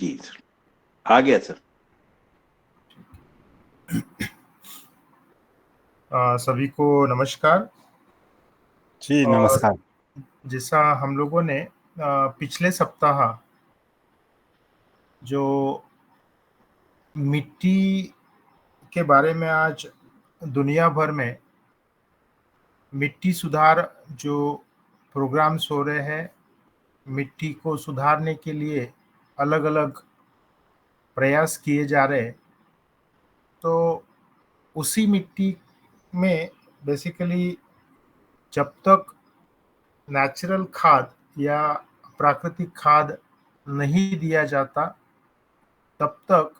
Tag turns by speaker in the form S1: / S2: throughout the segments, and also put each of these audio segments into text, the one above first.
S1: जी sir, आ गया sir.
S2: सभी को नमस्कार।
S3: जी
S2: और
S3: नमस्कार।
S2: जैसा हम लोगों ने पिछले सप्ताह जो मिट्टी के बारे में आज दुनिया भर में मिट्टी सुधार जो प्रोग्राम्स हो रहे हैं, मिट्टी को सुधारने के लिए अलग अलग प्रयास किए जा रहे हैं, तो उसी मिट्टी में बेसिकली जब तक नेचुरल खाद या प्राकृतिक खाद नहीं दिया जाता, तब तक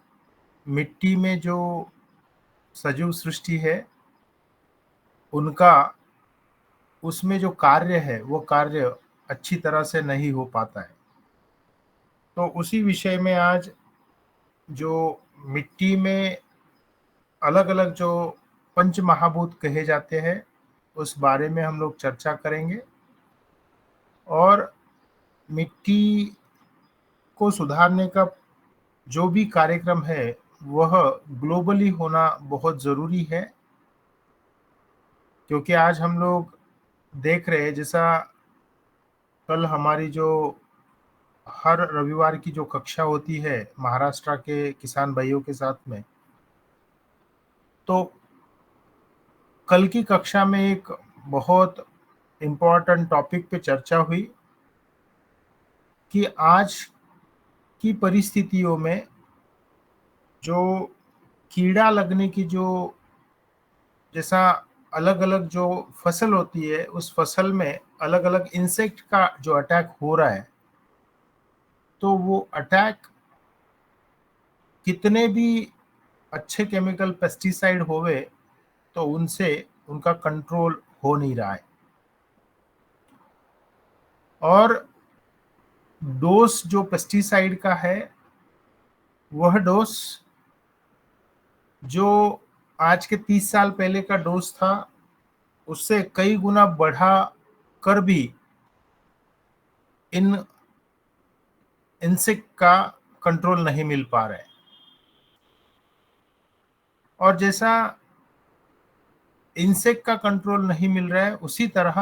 S2: मिट्टी में जो सजीव सृष्टि है उनका उसमें जो कार्य है वो कार्य अच्छी तरह से नहीं हो पाता है। तो उसी विषय में आज जो मिट्टी में अलग अलग जो पंच महाभूत कहे जाते हैं उस बारे में हम लोग चर्चा करेंगे। और मिट्टी को सुधारने का जो भी कार्यक्रम है वह ग्लोबली होना बहुत ज़रूरी है, क्योंकि आज हम लोग देख रहे हैं जैसा कल हमारी जो हर रविवार की जो कक्षा होती है महाराष्ट्र के किसान भाइयों के साथ में, तो कल की कक्षा में एक बहुत इम्पोर्टेंट टॉपिक पे चर्चा हुई कि आज की परिस्थितियों में जो कीड़ा लगने की जो जैसा अलग अलग जो फसल होती है उस फसल में अलग अलग इंसेक्ट का जो अटैक हो रहा है, तो वो अटैक कितने भी अच्छे केमिकल पेस्टिसाइड होवे तो उनसे उनका कंट्रोल हो नहीं रहा है। और डोज जो पेस्टिसाइड का है वह डोज जो आज के 30 साल पहले का डोज था उससे कई गुना बढ़ा कर भी इन इंसेक्ट का कंट्रोल नहीं मिल पा रहा है। और जैसा इंसेक्ट का कंट्रोल नहीं मिल रहा है उसी तरह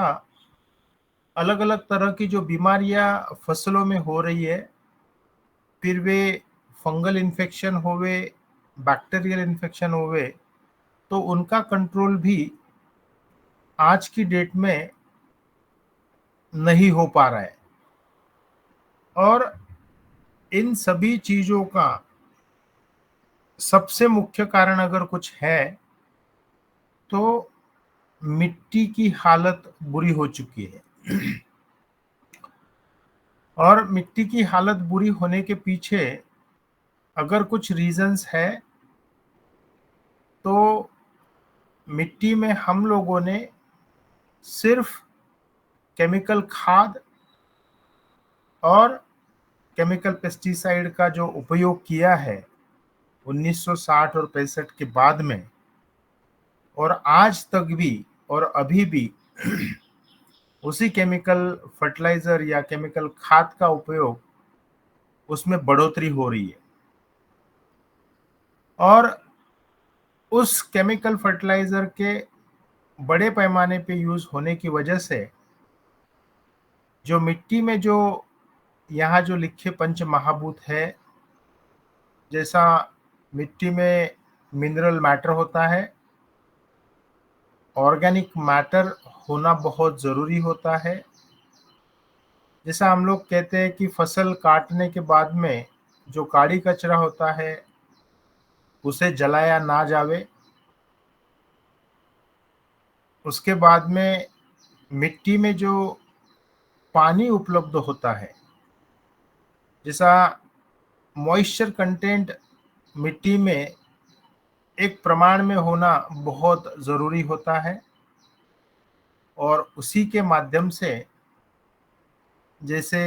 S2: अलग अलग तरह की जो बीमारियां फसलों में हो रही है, फिर वे फंगल इन्फेक्शन होवे, बैक्टीरियल इन्फेक्शन होवे, तो उनका कंट्रोल भी आज की डेट में नहीं हो पा रहा है। और इन सभी चीजों का सबसे मुख्य कारण अगर कुछ है तो मिट्टी की हालत बुरी हो चुकी है। और मिट्टी की हालत बुरी होने के पीछे अगर कुछ रीजंस है तो मिट्टी में हम लोगों ने सिर्फ केमिकल खाद और केमिकल पेस्टिसाइड का जो उपयोग किया है 1960 और 65 के बाद में, और आज तक भी और अभी भी उसी केमिकल फर्टिलाइजर या केमिकल खाद का उपयोग उसमें बढ़ोतरी हो रही है। और उस केमिकल फर्टिलाइजर के बड़े पैमाने पे यूज होने की वजह से जो मिट्टी में जो यहाँ जो लिखे पंच महाभूत है, जैसा मिट्टी में मिनरल मैटर होता है, ऑर्गेनिक मैटर होना बहुत ज़रूरी होता है। जैसा हम लोग कहते हैं कि फसल काटने के बाद में जो काड़ी कचरा होता है उसे जलाया ना जावे, उसके बाद में मिट्टी में जो पानी उपलब्ध होता है, जैसा मॉइस्चर कंटेंट मिट्टी में एक प्रमाण में होना बहुत ज़रूरी होता है। और उसी के माध्यम से जैसे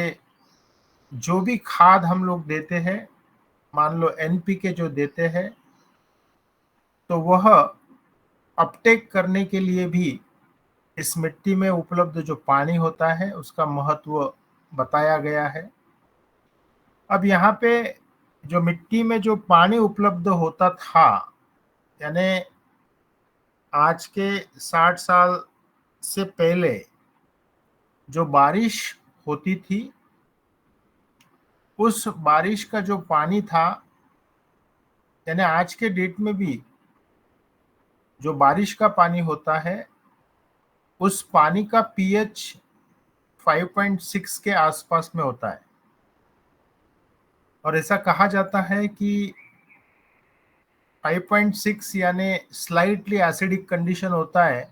S2: जो भी खाद हम लोग देते हैं, मान लो एनपीके जो देते हैं, तो वह अपटेक करने के लिए भी इस मिट्टी में उपलब्ध जो पानी होता है उसका महत्व बताया गया है। अब यहाँ पे जो मिट्टी में जो पानी उपलब्ध होता था, यानी आज के 60 साल से पहले जो बारिश होती थी, उस बारिश का जो पानी था, यानी आज के डेट में भी जो बारिश का पानी होता है, उस पानी का पीएच 5.6 के आसपास में होता है। और ऐसा कहा जाता है कि 5.6 यानी स्लाइटली एसिडिक कंडीशन होता है,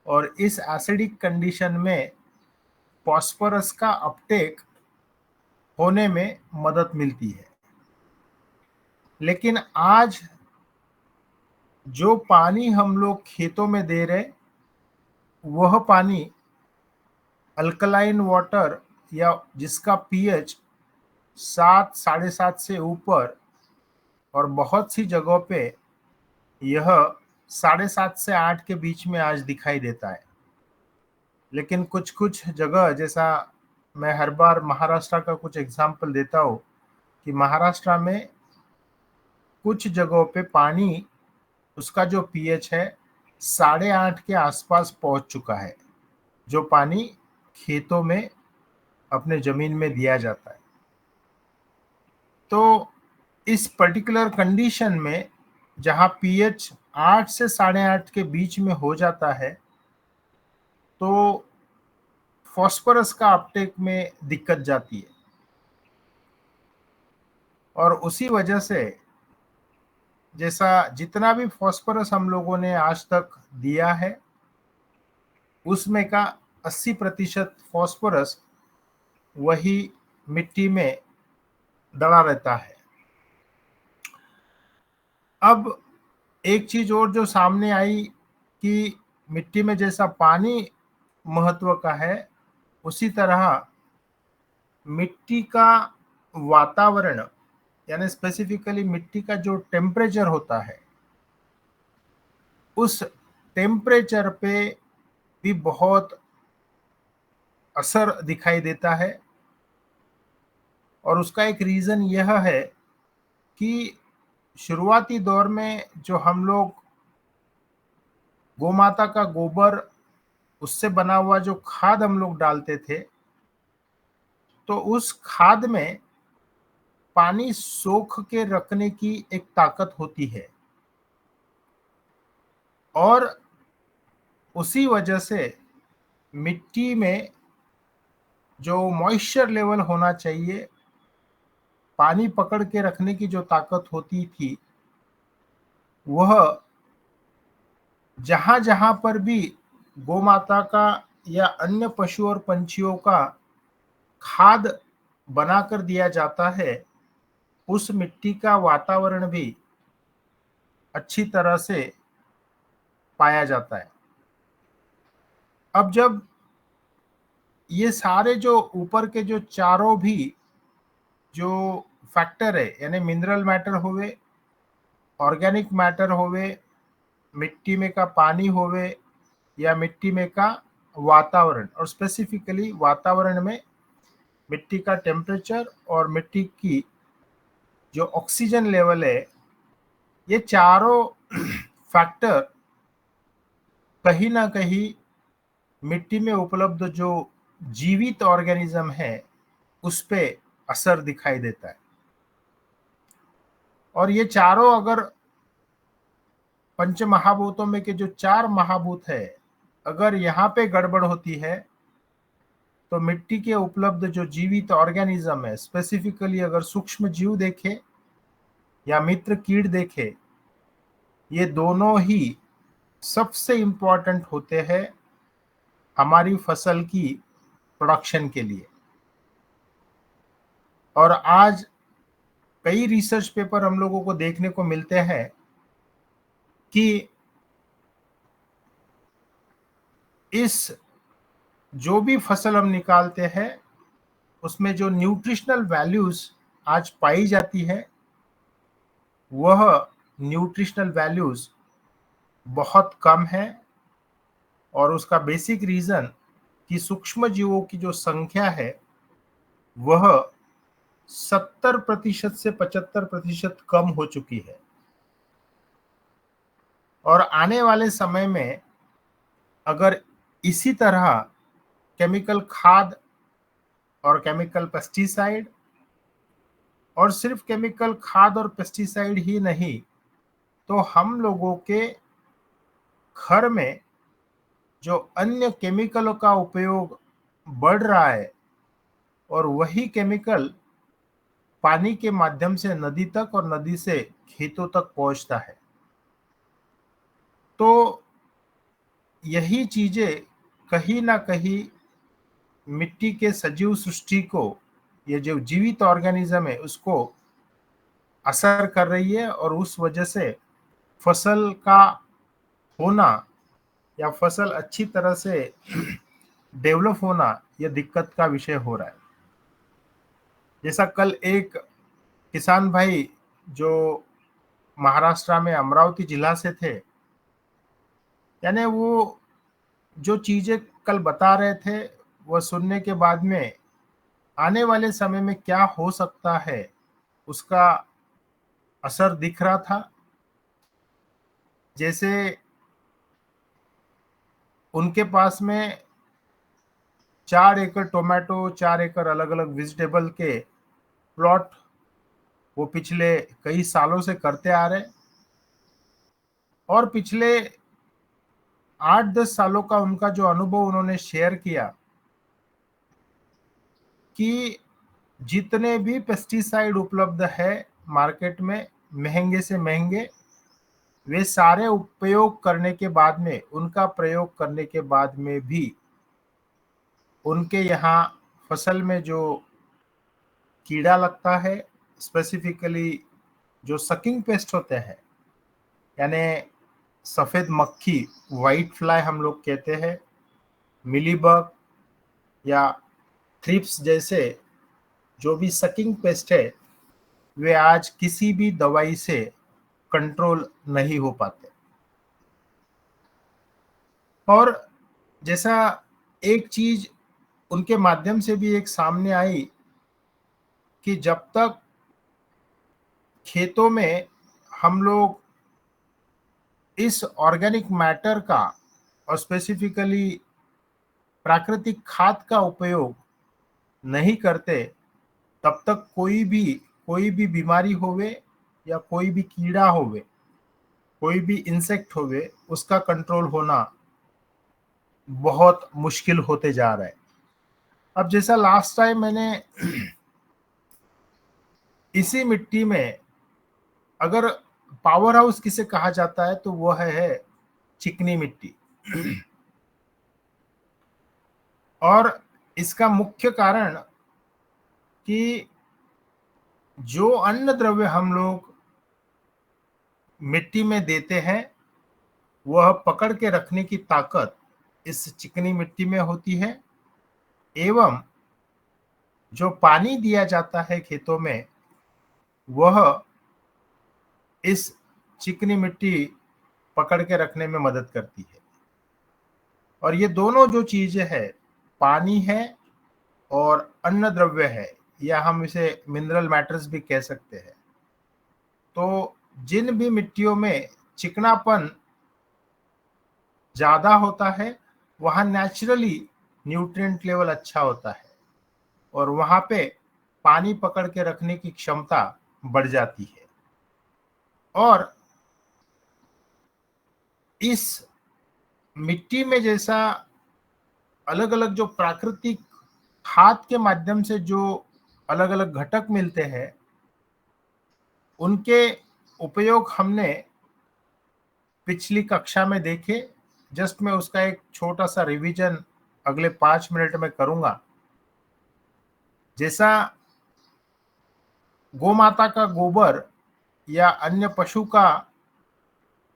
S2: और इस एसिडिक कंडीशन में फॉस्फोरस का अपटेक होने में मदद मिलती है। लेकिन आज जो पानी हम लोग खेतों में दे रहे, वह पानी अल्कलाइन वाटर, या जिसका पीएच 7 7.5 से ऊपर, और बहुत सी जगहों पे यह 7.5 से 8 के बीच में आज दिखाई देता है। लेकिन कुछ कुछ जगह, जैसा मैं हर बार महाराष्ट्र का कुछ एग्जाम्पल देता हूँ, कि महाराष्ट्र में कुछ जगहों पे पानी, उसका जो पीएच है 8.5 के आसपास पहुंच चुका है, जो पानी खेतों में अपने जमीन में दिया जाता है। तो इस पर्टिकुलर कंडीशन में जहां पीएच 8 से 8.5 के बीच में हो जाता है, तो फॉस्फोरस का अपटेक में दिक्कत जाती है। और उसी वजह से जैसा जितना भी फॉस्फोरस हम लोगों ने आज तक दिया है, उसमें का 80% फॉस्फोरस वही मिट्टी में दड़ा रहता है। अब एक चीज और जो सामने आई कि मिट्टी में जैसा पानी महत्व का है, उसी तरह मिट्टी का वातावरण, यानी स्पेसिफिकली मिट्टी का जो टेम्परेचर होता है, उस टेम्परेचर पे भी बहुत असर दिखाई देता है। और उसका एक रीज़न यह है कि शुरुआती दौर में जो हम लोग गोमाता का गोबर, उससे बना हुआ जो खाद हम लोग डालते थे, तो उस खाद में पानी सोख के रखने की एक ताकत होती है, और उसी वजह से मिट्टी में जो मॉइस्चर लेवल होना चाहिए, पानी पकड़ के रखने की जो ताकत होती थी, वह जहां जहां पर भी गोमाता का या अन्य पशु और पंछियों का खाद बनाकर दिया जाता है, उस मिट्टी का वातावरण भी अच्छी तरह से पाया जाता है। अब जब ये सारे जो ऊपर के जो चारों भी जो फैक्टर है, यानी मिनरल मैटर होवे, ऑर्गेनिक मैटर होवे, मिट्टी में का पानी होवे, या मिट्टी में का वातावरण, और स्पेसिफिकली वातावरण में मिट्टी का टेम्परेचर और मिट्टी की जो ऑक्सीजन लेवल है, ये चारों फैक्टर कहीं ना कहीं मिट्टी में उपलब्ध जो जीवित ऑर्गेनिज्म है, उस पे असर दिखाई देता है। और ये चारों, अगर पंच महाभूतों में के जो 4 महाभूत है, अगर यहाँ पे गड़बड़ होती है, तो मिट्टी के उपलब्ध जो जीवित ऑर्गेनिज्म है, स्पेसिफिकली अगर सूक्ष्म जीव देखे या मित्र कीट देखे, ये दोनों ही सबसे इम्पोर्टेंट होते हैं हमारी फसल की प्रोडक्शन के लिए। और आज कई रिसर्च पेपर हम लोगों को देखने को मिलते हैं कि इस जो भी फसल हम निकालते हैं, उसमें जो न्यूट्रिशनल वैल्यूज आज पाई जाती है, वह न्यूट्रिशनल वैल्यूज बहुत कम है। और उसका बेसिक रीजन कि सूक्ष्म जीवों की जो संख्या है, वह 70% से 75% कम हो चुकी है। और आने वाले समय में अगर इसी तरह केमिकल खाद और केमिकल पेस्टिसाइड, और सिर्फ केमिकल खाद और पेस्टिसाइड ही नहीं, तो हम लोगों के घर में जो अन्य केमिकलों का उपयोग बढ़ रहा है और वही केमिकल पानी के माध्यम से नदी तक और नदी से खेतों तक पहुंचता है, तो यही चीजें कहीं ना कहीं मिट्टी के सजीव सृष्टि को, ये जो जीवित ऑर्गेनिज्म है उसको असर कर रही है, और उस वजह से फसल का होना या फसल अच्छी तरह से डेवलप होना यह दिक्कत का विषय हो रहा है। जैसा कल एक किसान भाई जो महाराष्ट्र में अमरावती जिला से थे, यानी वो जो चीजें कल बता रहे थे वह सुनने के बाद में आने वाले समय में क्या हो सकता है उसका असर दिख रहा था। जैसे उनके पास में 4 एकड़ टोमेटो, 4 एकड़ अलग अलग वेजिटेबल के प्लॉट वो पिछले कई सालों से करते आ रहे, और पिछले 8-10 सालों का उनका जो अनुभव उन्होंने शेयर किया कि जितने भी पेस्टिसाइड उपलब्ध है मार्केट में महंगे से महंगे, वे सारे उपयोग करने के बाद में, उनका प्रयोग करने के बाद में भी उनके यहाँ फसल में जो कीड़ा लगता है, स्पेसिफिकली जो सकिंग पेस्ट होते हैं, यानी सफेद मक्खी, व्हाइट फ्लाई हम लोग कहते हैं, मिलीबग या थ्रिप्स जैसे जो भी सकिंग पेस्ट है, वे आज किसी भी दवाई से कंट्रोल नहीं हो पाते। और जैसा एक चीज उनके माध्यम से भी एक सामने आई कि जब तक खेतों में हम लोग इस ऑर्गेनिक मैटर का और स्पेसिफिकली प्राकृतिक खाद का उपयोग नहीं करते, तब तक कोई भी बीमारी होवे या कोई भी कीड़ा होवे, कोई भी इंसेक्ट होवे, उसका कंट्रोल होना बहुत मुश्किल होते जा रहा है। अब जैसा लास्ट टाइम मैंने इसी मिट्टी में अगर पावर हाउस किसे कहा जाता है तो वह है चिकनी मिट्टी। और इसका मुख्य कारण कि जो अन्न द्रव्य हम लोग मिट्टी में देते हैं वह पकड़ के रखने की ताकत इस चिकनी मिट्टी में होती है, एवं जो पानी दिया जाता है खेतों में वह इस चिकनी मिट्टी पकड़ के रखने में मदद करती है। और ये दोनों जो चीजें है, पानी है और अन्न द्रव्य है, या हम इसे मिनरल मैटर्स भी कह सकते हैं, तो जिन भी मिट्टियों में चिकनापन ज्यादा होता है वहां नेचुरली न्यूट्रिएंट लेवल अच्छा होता है और वहां पे पानी पकड़ के रखने की क्षमता बढ़ जाती है। और इस मिट्टी में जैसा अलग अलग जो प्राकृतिक खाद के माध्यम से जो अलग अलग घटक मिलते हैं, उनके उपयोग हमने पिछली कक्षा में देखे। जस्ट मैं उसका एक छोटा सा रिवीजन अगले 5 मिनट में करूंगा। जैसा गोमाता का गोबर या अन्य पशु का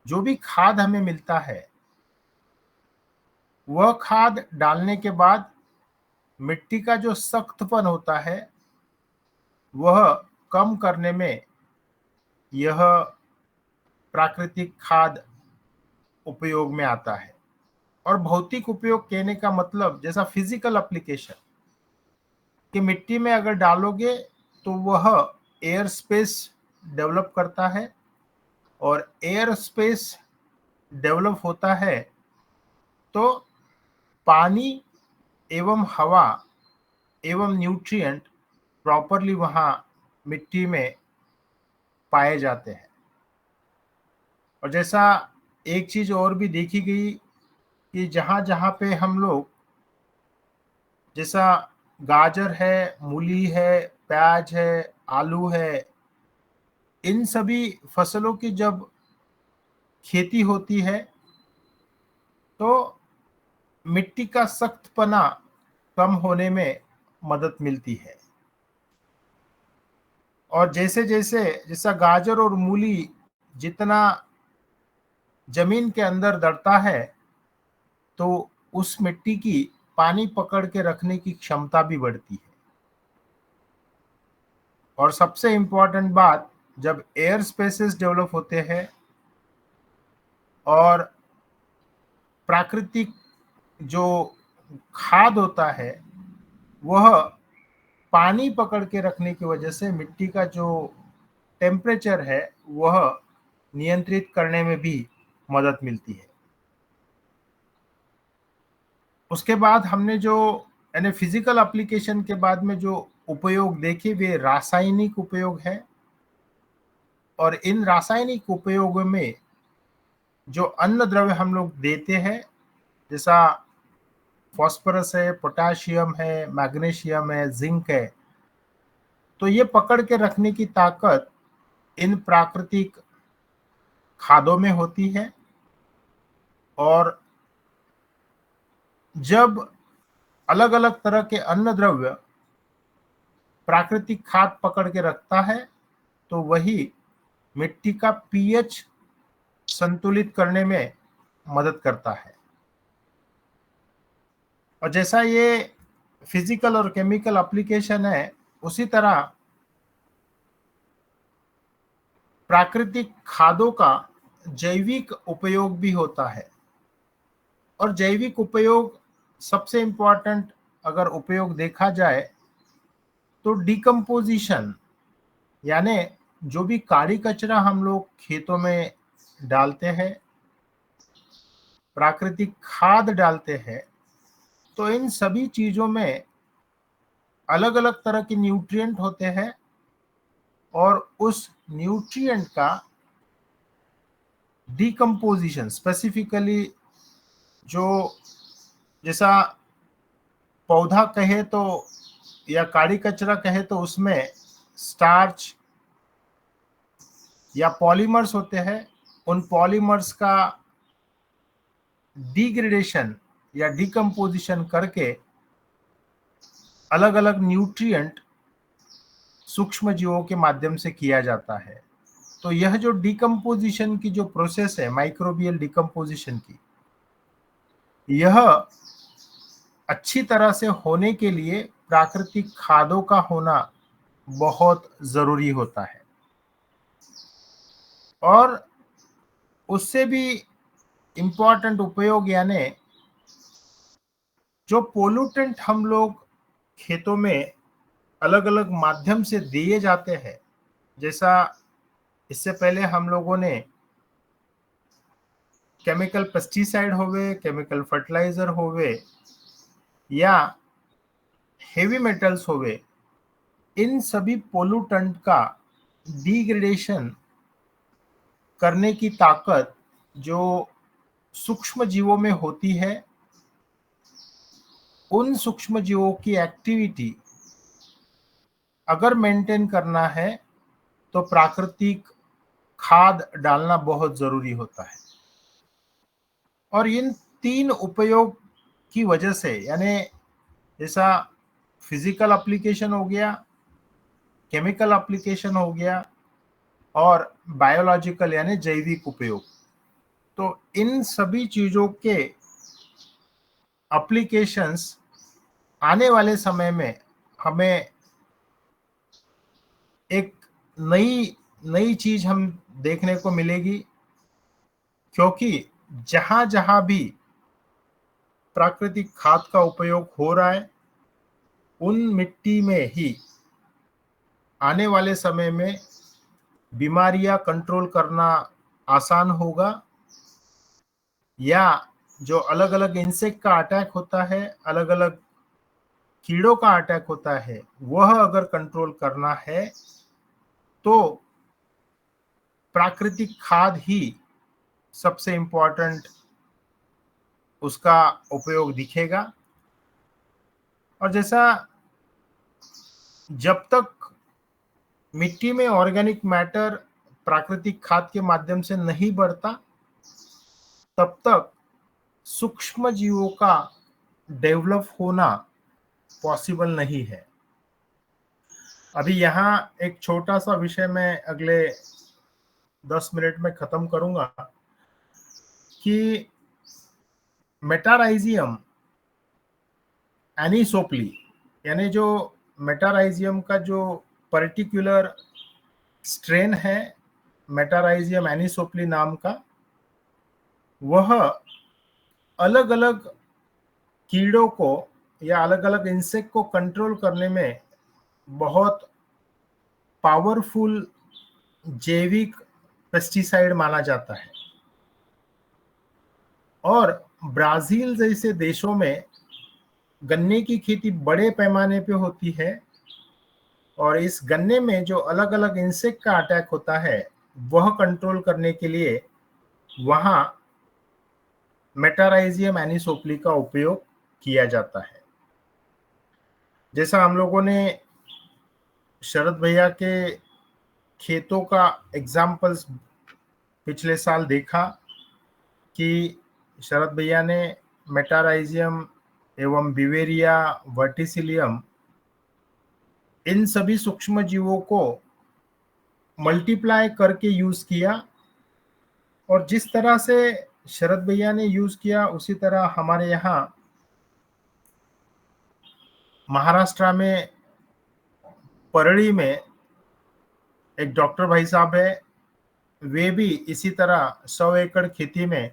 S2: जो भी खाद हमें मिलता है, वह खाद डालने के बाद मिट्टी का जो सख्तपन होता है वह कम करने में यह प्राकृतिक खाद उपयोग में आता है। और भौतिक उपयोग कहने का मतलब जैसा फिजिकल एप्लीकेशन कि मिट्टी में अगर डालोगे तो वह एयर स्पेस डेवलप करता है, और एयर स्पेस डेवलप होता है तो पानी एवं हवा एवं न्यूट्रिएंट प्रॉपरली वहाँ मिट्टी में पाए जाते हैं। और जैसा एक चीज और भी देखी गई कि जहाँ जहाँ पे हम लोग, जैसा गाजर है, मूली है, प्याज है, आलू है, इन सभी फसलों की जब खेती होती है तो मिट्टी का सख्तपना कम होने में मदद मिलती है। और जैसे जैसे जैसा गाजर और मूली जितना जमीन के अंदर दरता है तो उस मिट्टी की पानी पकड़ के रखने की क्षमता भी बढ़ती है। और सबसे इम्पोर्टेंट बात, जब एयर स्पेसेस डेवलप होते हैं और प्राकृतिक जो खाद होता है वह पानी पकड़ के रखने की वजह से मिट्टी का जो टेम्परेचर है वह नियंत्रित करने में भी मदद मिलती है। उसके बाद हमने जो यानी फिजिकल एप्लीकेशन के बाद में जो उपयोग देखे वे रासायनिक उपयोग है। और इन रासायनिक उपयोगों में जो अन्न द्रव्य हम लोग देते हैं, जैसा फॉस्फोरस है, पोटाशियम है, मैग्नीशियम है, जिंक है, तो ये पकड़ के रखने की ताकत इन प्राकृतिक खादों में होती है। और जब अलग अलग तरह के अन्न द्रव्य प्राकृतिक खाद पकड़ के रखता है तो वही मिट्टी का पीएच संतुलित करने में मदद करता है। और जैसा ये फिजिकल और केमिकल एप्लीकेशन है, उसी तरह प्राकृतिक खादों का जैविक उपयोग भी होता है। और जैविक उपयोग सबसे इम्पोर्टेंट अगर उपयोग देखा जाए तो डिकम्पोजिशन, यानी जो भी काड़ी कचरा हम लोग खेतों में डालते हैं, प्राकृतिक खाद डालते हैं, तो इन सभी चीजों में अलग अलग तरह के न्यूट्रिएंट होते हैं। और उस न्यूट्रिएंट का डिकम्पोजिशन स्पेसिफिकली, जो जैसा पौधा कहे तो या काड़ी कचरा कहे तो उसमें स्टार्च या पॉलीमर्स होते हैं, उन पॉलीमर्स का डिग्रेडेशन या डिकम्पोजिशन करके अलग अलग न्यूट्रिएंट सूक्ष्म जीवों के माध्यम से किया जाता है। तो यह जो डिकम्पोजिशन की जो प्रोसेस है, माइक्रोबियल डिकम्पोजिशन की, यह अच्छी तरह से होने के लिए प्राकृतिक खादों का होना बहुत जरूरी होता है। और उससे भी इम्पोर्टेंट उपयोग, यानी जो पोल्यूटेंट हम लोग खेतों में अलग अलग माध्यम से दिए जाते हैं, जैसा इससे पहले हम लोगों ने केमिकल पेस्टिसाइड होवे, केमिकल फर्टिलाइजर होवे या हेवी मेटल्स होवे, इन सभी पोल्यूटेंट का डिग्रेडेशन करने की ताकत जो सूक्ष्म जीवों में होती है, उन सूक्ष्म जीवों की एक्टिविटी अगर मेंटेन करना है तो प्राकृतिक खाद डालना बहुत जरूरी होता है। और इन तीन उपयोग की वजह से, यानी जैसा फिजिकल एप्लीकेशन हो गया, केमिकल एप्लीकेशन हो गया और बायोलॉजिकल यानी जैविक उपयोग, तो इन सभी चीजों के एप्लीकेशंस आने वाले समय में हमें एक नई नई चीज हम देखने को मिलेगी। क्योंकि जहां जहां भी प्राकृतिक खाद का उपयोग हो रहा है, उन मिट्टी में ही आने वाले समय में बीमारियां कंट्रोल करना आसान होगा, या जो अलग अलग इंसेक्ट का अटैक होता है, अलग अलग कीड़ों का अटैक होता है, वह अगर कंट्रोल करना है तो प्राकृतिक खाद ही सबसे इंपॉर्टेंट उसका उपयोग दिखेगा। और जैसा जब तक मिट्टी में ऑर्गेनिक मैटर प्राकृतिक खाद के माध्यम से नहीं बढ़ता, तब तक सूक्ष्म जीवों का डेवलप होना पॉसिबल नहीं है। अभी यहाँ एक छोटा सा विषय मैं अगले 10 मिनट में खत्म करूंगा कि मेटाराइजियम एनिसोप्ली, यानी जो मेटाराइजियम का जो पर्टिकुलर स्ट्रेन है मेटाराइजियम एनिसोप्ली नाम का, वह अलग अलग कीड़ों को या अलग अलग इंसेक्ट को कंट्रोल करने में बहुत पावरफुल जैविक पेस्टिसाइड माना जाता है। और ब्राजील जैसे देशों में गन्ने की खेती बड़े पैमाने पे होती है, और इस गन्ने में जो अलग अलग इंसेक्ट का अटैक होता है वह कंट्रोल करने के लिए वहां मेटाराइजियम एनिसोप्ली का उपयोग किया जाता है। जैसा हम लोगों ने शरद भैया के खेतों का एग्जाम्पल्स पिछले साल देखा कि शरद भैया ने मेटाराइजियम एवं बिवेरिया, वर्टिसिलियम, इन सभी सूक्ष्म जीवों को मल्टीप्लाई करके यूज किया। और जिस तरह से शरद भैया ने यूज किया उसी तरह हमारे यहाँ महाराष्ट्र में परली में एक डॉक्टर भाई साहब है, वे भी इसी तरह 100 एकड़ खेती में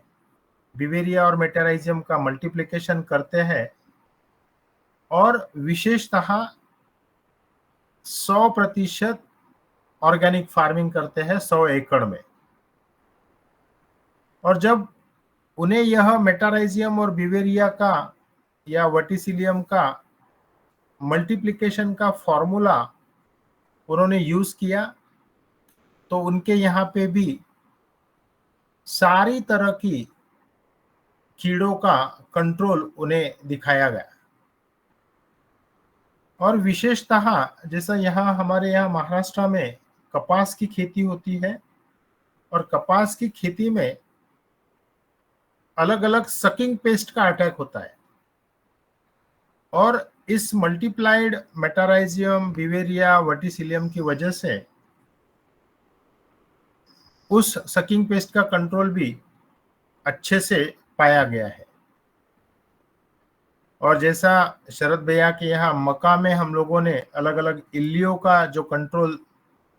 S2: बिवेरिया और मेटाराइजियम का मल्टीप्लिकेशन करते हैं, और विशेषतः 100% ऑर्गेनिक फार्मिंग करते हैं 100 एकड़ में। और जब उन्हें यह मेटाराइजियम और बिवेरिया का या वर्टिसिलियम का मल्टीप्लिकेशन का फॉर्मूला उन्होंने यूज किया, तो उनके यहाँ पे भी सारी तरह की कीड़ों का कंट्रोल उन्हें दिखाया गया। और विशेषतः जैसा यहाँ हमारे यहाँ महाराष्ट्र में कपास की खेती होती है, और कपास की खेती में अलग अलग सकिंग पेस्ट का अटैक होता है, और इस मल्टीप्लाइड मेटाराइजियम, बिवेरिया, वर्टिसिलियम की वजह से उस सकिंग पेस्ट का कंट्रोल भी अच्छे से पाया गया है। और जैसा शरद भैया के यहाँ मक्का में हम लोगों ने अलग अलग इल्लियों का जो कंट्रोल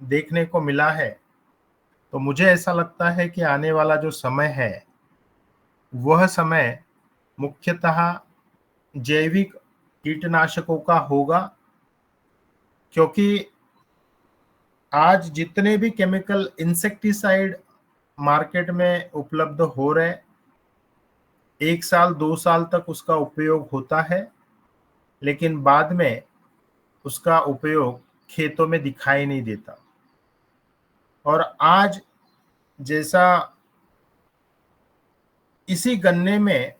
S2: देखने को मिला है, तो मुझे ऐसा लगता है कि आने वाला जो समय है वह समय मुख्यतः जैविक कीटनाशकों का होगा, क्योंकि आज जितने भी केमिकल इंसेक्टिसाइड मार्केट में उपलब्ध हो रहे, 1 साल 2 साल तक उसका उपयोग होता है, लेकिन बाद में उसका उपयोग खेतों में दिखाई नहीं देता। और आज जैसा इसी गन्ने में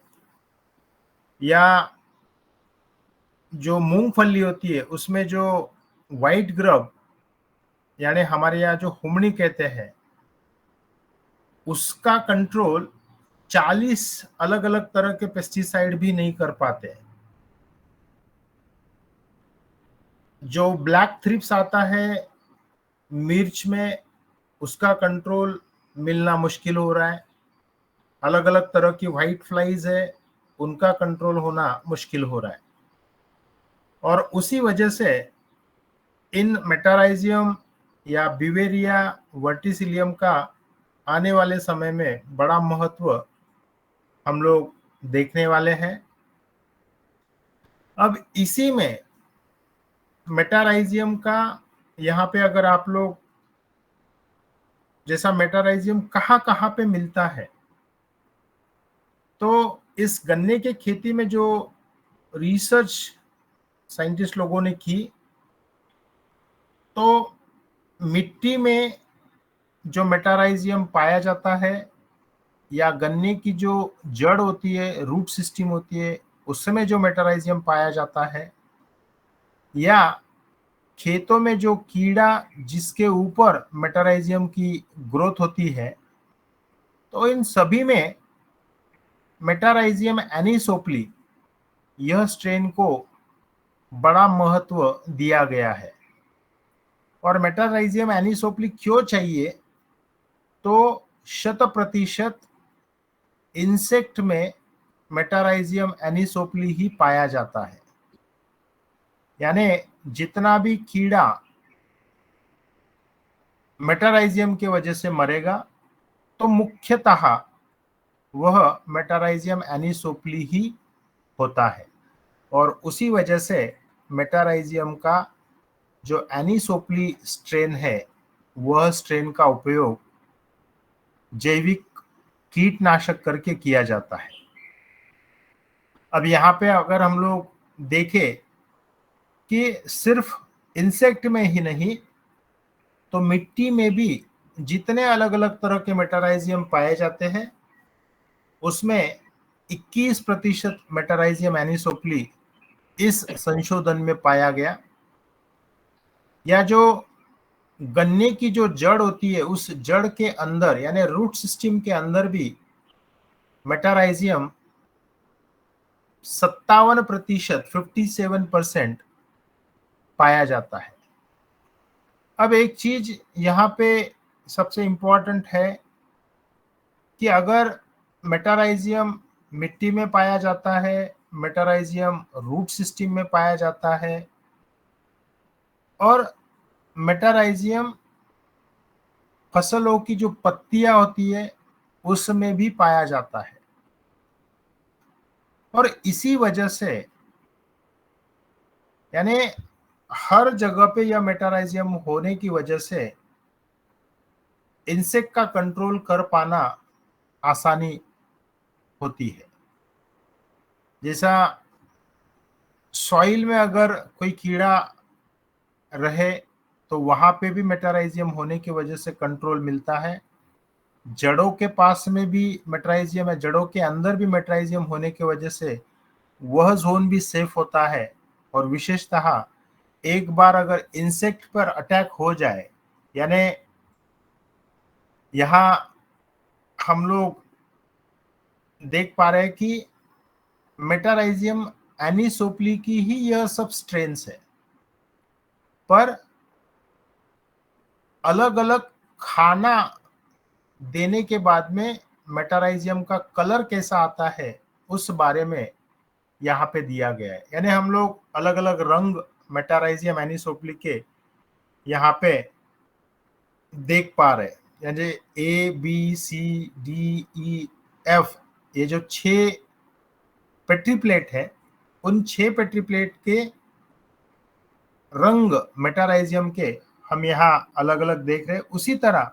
S2: या जो मूंगफली होती है उसमें जो व्हाइट ग्रब, यानी हमारे यहाँ जो हुमड़ी कहते हैं, उसका कंट्रोल 40 अलग अलग तरह के पेस्टिसाइड भी नहीं कर पाते। जो ब्लैक थ्रिप्स आता है मिर्च में, उसका कंट्रोल मिलना मुश्किल हो रहा है। अलग अलग तरह की व्हाइट फ्लाइज है, उनका कंट्रोल होना मुश्किल हो रहा है। और उसी वजह से इन मेटाराइजियम या बिवेरिया, वर्टिसिलियम का आने वाले समय में बड़ा महत्व हम लोग देखने वाले हैं। अब इसी में मेटाराइजियम का यहाँ पे अगर आप लोग जैसा मेटाराइजियम कहाँ कहाँ पे मिलता है, तो इस गन्ने के खेती में जो रिसर्च साइंटिस्ट लोगों ने की, तो मिट्टी में जो मेटाराइजियम पाया जाता है या गन्ने की जो जड़ होती है, रूट सिस्टम होती है, उसमें जो मेटाराइजियम पाया जाता है, या खेतों में जो कीड़ा जिसके ऊपर मेटाराइजियम की ग्रोथ होती है, तो इन सभी में मेटाराइजियम एनिसोप्ली यह स्ट्रेन को बड़ा महत्व दिया गया है। और मेटाराइजियम एनिसोप्ली क्यों चाहिए? तो 100% इंसेक्ट में मेटाराइजियम एनिसोप्ली ही पाया जाता है। यानी जितना भी कीड़ा मेटाराइजियम की वजह से मरेगा, तो मुख्यतः वह मेटाराइजियम एनिसोप्ली ही होता है। और उसी वजह से मेटाराइजियम का जो एनिसोप्ली स्ट्रेन है, वह स्ट्रेन का उपयोग जैविक कीटनाशक करके किया जाता है। अब यहाँ पे अगर हम लोग देखें कि सिर्फ इंसेक्ट में ही नहीं, तो मिट्टी में भी जितने अलग अलग तरह के मेटाराइजियम पाए जाते हैं, उसमें 21% मेटाराइजियम एनिसोप्ली इस संशोधन में पाया गया। या जो गन्ने की जो जड़ होती है, उस जड़ के अंदर यानी रूट सिस्टम के अंदर भी मेटाराइजियम 57%, 57% पाया जाता है। अब एक चीज यहाँ पे सबसे इंपॉर्टेंट है कि अगर मेटाराइजियम मिट्टी में पाया जाता है, मेटाराइजियम रूट सिस्टम में पाया जाता है, और मेटाराइजियम फसलों की जो पत्तियां होती है उसमें भी पाया जाता है। और इसी वजह से यानी हर जगह पे यह मेटाराइजियम होने की वजह से इंसेक्ट का कंट्रोल कर पाना आसानी होती है। जैसा सॉइल में अगर कोई कीड़ा रहे, तो वहां पे भी मेटाराइजियम होने की वजह से कंट्रोल मिलता है। जड़ों के पास में भी मेटाराइजियम है, जड़ों के अंदर भी मेटाराइजियम होने की वजह से वह जोन भी सेफ होता है। और विशेषतः एक बार अगर इंसेक्ट पर अटैक हो जाए, यानी यहाँ हम लोग देख पा रहे हैं कि मेटाराइजियम एनिसोप्ली की ही यह सब स्ट्रेन्स है, पर अलग अलग खाना देने के बाद में मेटाराइजियम का कलर कैसा आता है उस बारे में यहाँ पे दिया गया है। यानी हम लोग अलग अलग रंग मेटाराइजियम एनिसोप्ली के यहाँ पे देख पा रहे हैं। यानी ABCDEF, ये जो 6 पेट्री प्लेट है, उन 6 पेट्री प्लेट के रंग मेटाराइजियम के हम यहाँ अलग अलग देख रहे हैं। उसी तरह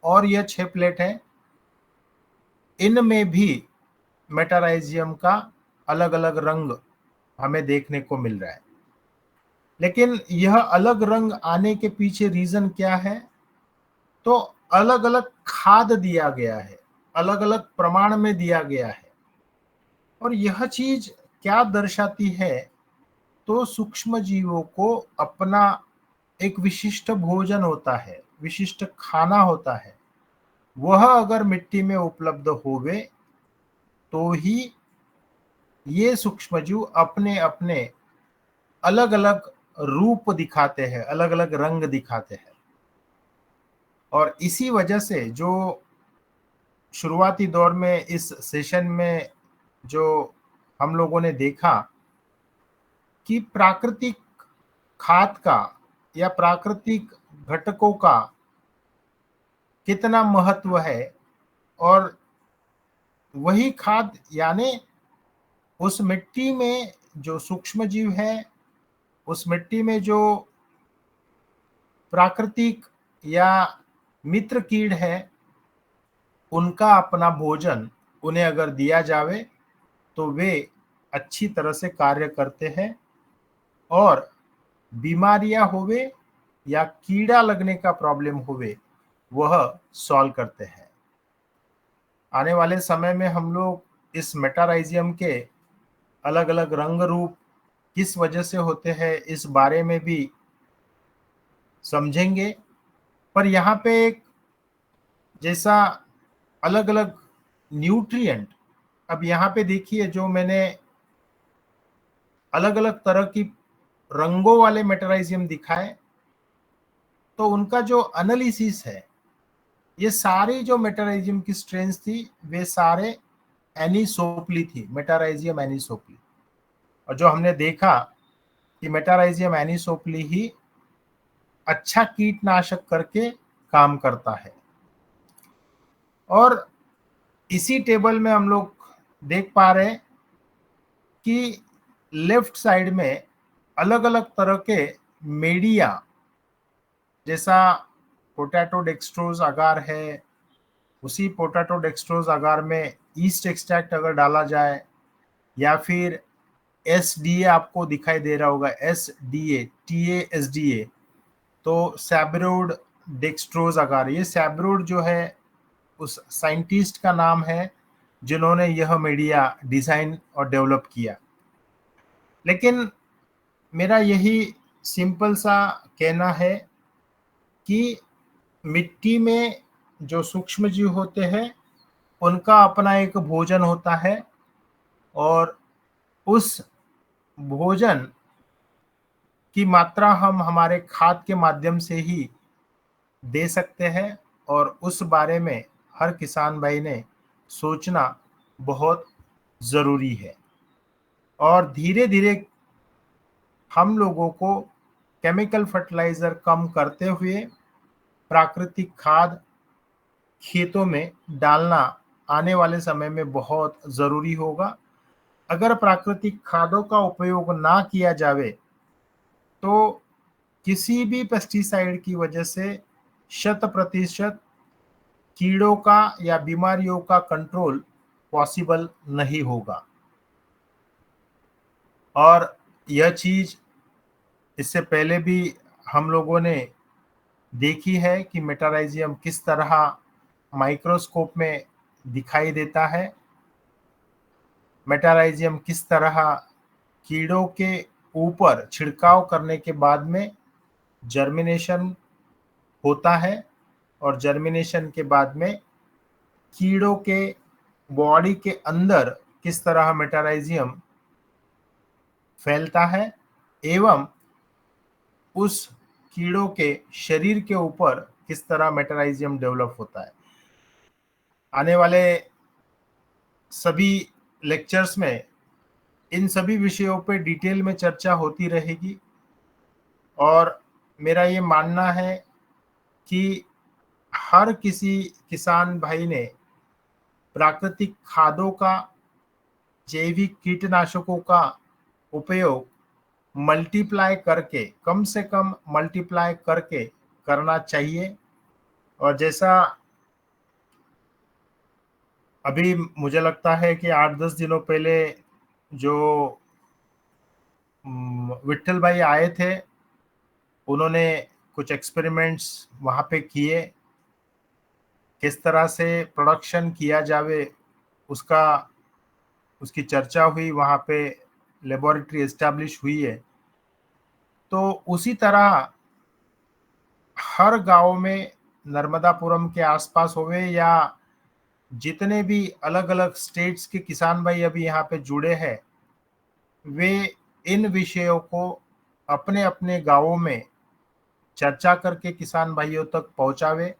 S2: और यह 6 प्लेट है, इनमें भी मेटाराइजियम का अलग अलग रंग हमें देखने को मिल रहा है। लेकिन यह अलग रंग आने के पीछे रीजन क्या है? तो अलग अलग खाद दिया गया है, अलग अलग प्रमाण में दिया गया है। और यह चीज क्या दर्शाती है? तो सूक्ष्म जीवों को अपना एक विशिष्ट भोजन होता है, विशिष्ट खाना होता है, वह अगर मिट्टी में उपलब्ध होवे तो ही ये सूक्ष्मजीव अपने अपने अलग अलग रूप दिखाते हैं, अलग अलग रंग दिखाते हैं। और इसी वजह से जो शुरुआती दौर में इस सेशन में जो हम लोगों ने देखा कि प्राकृतिक खाद का या प्राकृतिक घटकों का कितना महत्व है, और वही खाद यानी उस मिट्टी में जो सूक्ष्म जीव है, उस मिट्टी में जो प्राकृतिक या मित्र कीट है, उनका अपना भोजन उन्हें अगर दिया जावे तो वे अच्छी तरह से कार्य करते हैं और बीमारियां होवे या कीड़ा लगने का प्रॉब्लम होवे वह सॉल्व करते हैं। आने वाले समय में हम लोग इस मेटाराइजियम के अलग अलग रंग रूप किस वजह से होते हैं इस बारे में भी समझेंगे। पर यहाँ पे एक जैसा अलग अलग न्यूट्रिएंट, अब यहाँ पे देखिए जो मैंने अलग अलग तरह की रंगों वाले मेटाराइजियम दिखाए, तो उनका जो एनालिसिस है, ये सारी जो मेटाराइजियम की स्ट्रेंथ थी वे सारे एनिसोप्ली थी, मेटाराइजियम एनिसोप्ली। और जो हमने देखा कि मेटाराइजियम एनिसोप्ली ही अच्छा कीटनाशक करके काम करता है। और इसी टेबल में हम लोग देख पा रहे हैं कि लेफ्ट साइड में अलग अलग तरह के मीडिया, जैसा पोटैटो डेक्सट्रोज अगार है, उसी पोटैटो डेक्सट्रोज अगार में ईस्ट एक्सट्रैक्ट अगर डाला जाए, या फिर एसडीए आपको दिखाई दे रहा होगा, एसडीए, टीएएसडीए, तो सैब्रोड डेक्सट्रोज अगार। ये सैब्रोड जो है उस साइंटिस्ट का नाम है जिन्होंने यह मीडिया डिजाइन और डेवलप किया। लेकिन मेरा यही सिंपल सा कहना है कि मिट्टी में जो सूक्ष्म जीव होते हैं उनका अपना एक भोजन होता है, और उस भोजन की मात्रा हम हमारे खाद के माध्यम से ही दे सकते हैं, और उस बारे में हर किसान भाई ने सोचना बहुत ज़रूरी है। और धीरे धीरे हम लोगों को केमिकल फर्टिलाइज़र कम करते हुए प्राकृतिक खाद खेतों में डालना आने वाले समय में बहुत ज़रूरी होगा। अगर प्राकृतिक खादों का उपयोग ना किया जावे तो किसी भी पेस्टिसाइड की वजह से 100% कीड़ों का या बीमारियों का कंट्रोल पॉसिबल नहीं होगा। और यह चीज़ इससे पहले भी हम लोगों ने देखी है कि मेटाराइजियम किस तरह माइक्रोस्कोप में दिखाई देता है, मेटाराइजियम किस तरह कीड़ों के ऊपर छिड़काव करने के बाद में जर्मिनेशन होता है, और जर्मिनेशन के बाद में कीड़ों के बॉडी के अंदर किस तरह मेटाराइजियम फैलता है, एवं उस कीड़ों के शरीर के ऊपर किस तरह मेटाराइजियम डेवलप होता है। आने वाले सभी लेक्चर्स में इन सभी विषयों पे डिटेल में चर्चा होती रहेगी। और मेरा ये मानना है कि हर किसी किसान भाई ने प्राकृतिक खादों का, जैविक कीटनाशकों का उपयोग मल्टीप्लाई करके, कम से कम मल्टीप्लाई करके करना चाहिए। और जैसा अभी मुझे लगता है कि 8-10 दिनों पहले जो विट्ठल भाई आए थे, उन्होंने कुछ एक्सपेरिमेंट्स वहाँ पे किए, किस तरह से प्रोडक्शन किया जावे उसका, उसकी चर्चा हुई, वहाँ पे लेबोरेटरी एस्टैब्लिश हुई है। तो उसी तरह हर गांव में, नर्मदापुरम के आसपास होवे या जितने भी अलग अलग स्टेट्स के किसान भाई अभी यहाँ पे जुड़े हैं, वे इन विषयों को अपने अपने गांवों में चर्चा करके किसान भाइयों तक पहुंचावे।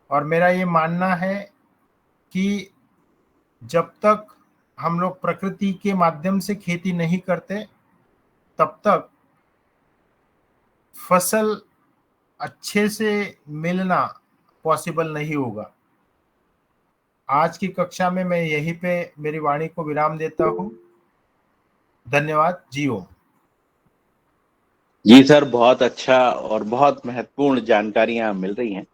S2: और मेरा ये मानना है कि जब तक हम लोग प्रकृति के माध्यम से खेती नहीं करते तब तक फसल अच्छे से मिलना पॉसिबल नहीं होगा। आज की कक्षा में मैं यहीं पे मेरी वाणी को विराम देता हूँ। धन्यवाद। जी ओम।
S1: जी सर, बहुत अच्छा और बहुत महत्वपूर्ण जानकारियां मिल रही हैं।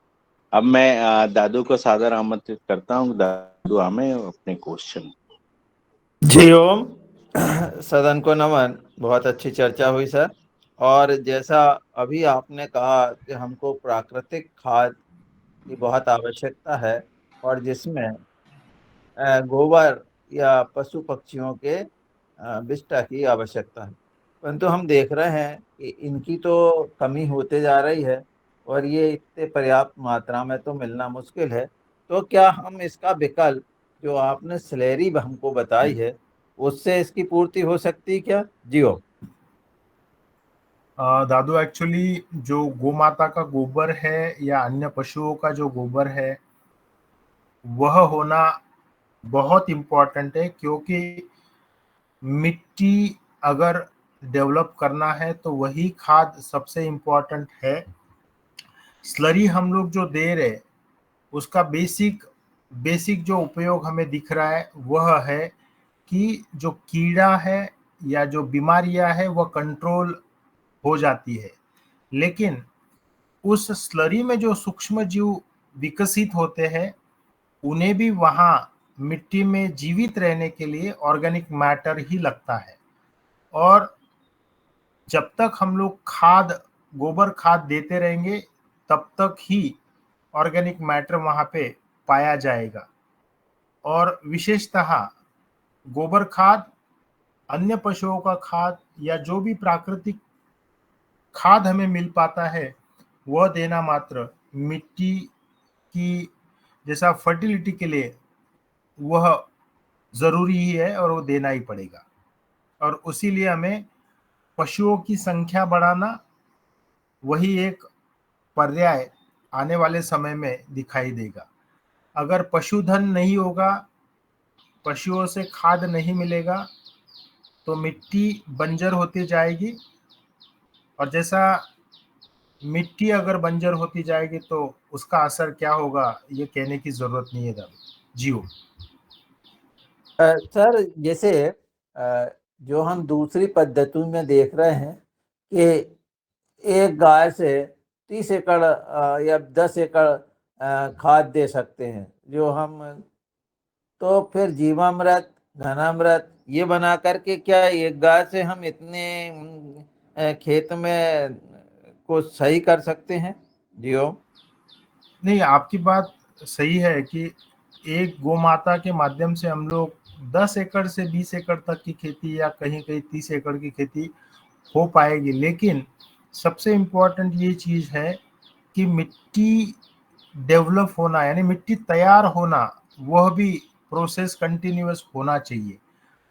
S1: अब मैं दादू को सादर आमंत्रित करता हूं। दादू हमें अपने क्वेश्चन।
S4: जी ओम। सदन को नमन। बहुत अच्छी चर्चा हुई सर। और जैसा अभी आपने कहा कि हमको प्राकृतिक खाद की बहुत आवश्यकता है, और जिसमें गोबर या पशु पक्षियों के विष्ठा की आवश्यकता है। परंतु हम देख रहे हैं कि इनकी तो कमी होते जा रही है, और ये इतने पर्याप्त मात्रा में तो मिलना मुश्किल है। तो क्या हम इसका विकल्प जो आपने स्लैरी हमको बताई है, उससे इसकी पूर्ति हो सकती है क्या? जियो।
S2: दादू, एक्चुअली जो गोमाता का गोबर है या अन्य पशुओं का जो गोबर है वह होना बहुत इम्पोर्टेंट है, क्योंकि मिट्टी अगर डेवलप करना है तो वही खाद सबसे इम्पोर्टेंट है। स्लरी हम लोग जो दे रहे उसका बेसिक बेसिक जो उपयोग हमें दिख रहा है वह है कि जो कीड़ा है या जो बीमारियां है वह कंट्रोल हो जाती है। लेकिन उस स्लरी में जो सूक्ष्म जीव विकसित होते हैं उन्हें भी वहाँ मिट्टी में जीवित रहने के लिए ऑर्गेनिक मैटर ही लगता है। और जब तक हम लोग गोबर खाद देते रहेंगे तब तक ही ऑर्गेनिक मैटर वहाँ पे पाया जाएगा। और विशेषतः गोबर खाद, अन्य पशुओं का खाद या जो भी प्राकृतिक खाद हमें मिल पाता है वह देना मात्र मिट्टी की जैसा फर्टिलिटी के लिए वह ज़रूरी ही है और वो देना ही पड़ेगा। और उसी लिए हमें पशुओं की संख्या बढ़ाना वही एक पर्याय आने वाले समय में दिखाई देगा। अगर पशुधन नहीं होगा, पशुओं से खाद नहीं मिलेगा, तो मिट्टी बंजर होती जाएगी। और जैसा मिट्टी अगर बंजर होती जाएगी तो उसका असर क्या होगा ये कहने की जरूरत नहीं है दादू। जियो।
S4: सर, जैसे जो हम दूसरी पद्धति में देख रहे हैं कि एक गाय से 30 एकड़ या 10 एकड़ खाद दे सकते हैं, जो हम तो फिर जीवामृत, घनामृत ये बना करके क्या एक गाय से हम इतने खेत में को सही कर सकते हैं? जियो।
S2: नहीं, आपकी बात सही है कि एक गोमाता के माध्यम से हम लोग 10 एकड़ से 20 एकड़ तक की खेती या कहीं कहीं 30 एकड़ की खेती हो पाएगी। लेकिन सबसे इम्पोर्टेंट ये चीज़ है कि मिट्टी डेवलप होना यानी मिट्टी तैयार होना वह भी प्रोसेस कंटिन्यूअस होना चाहिए।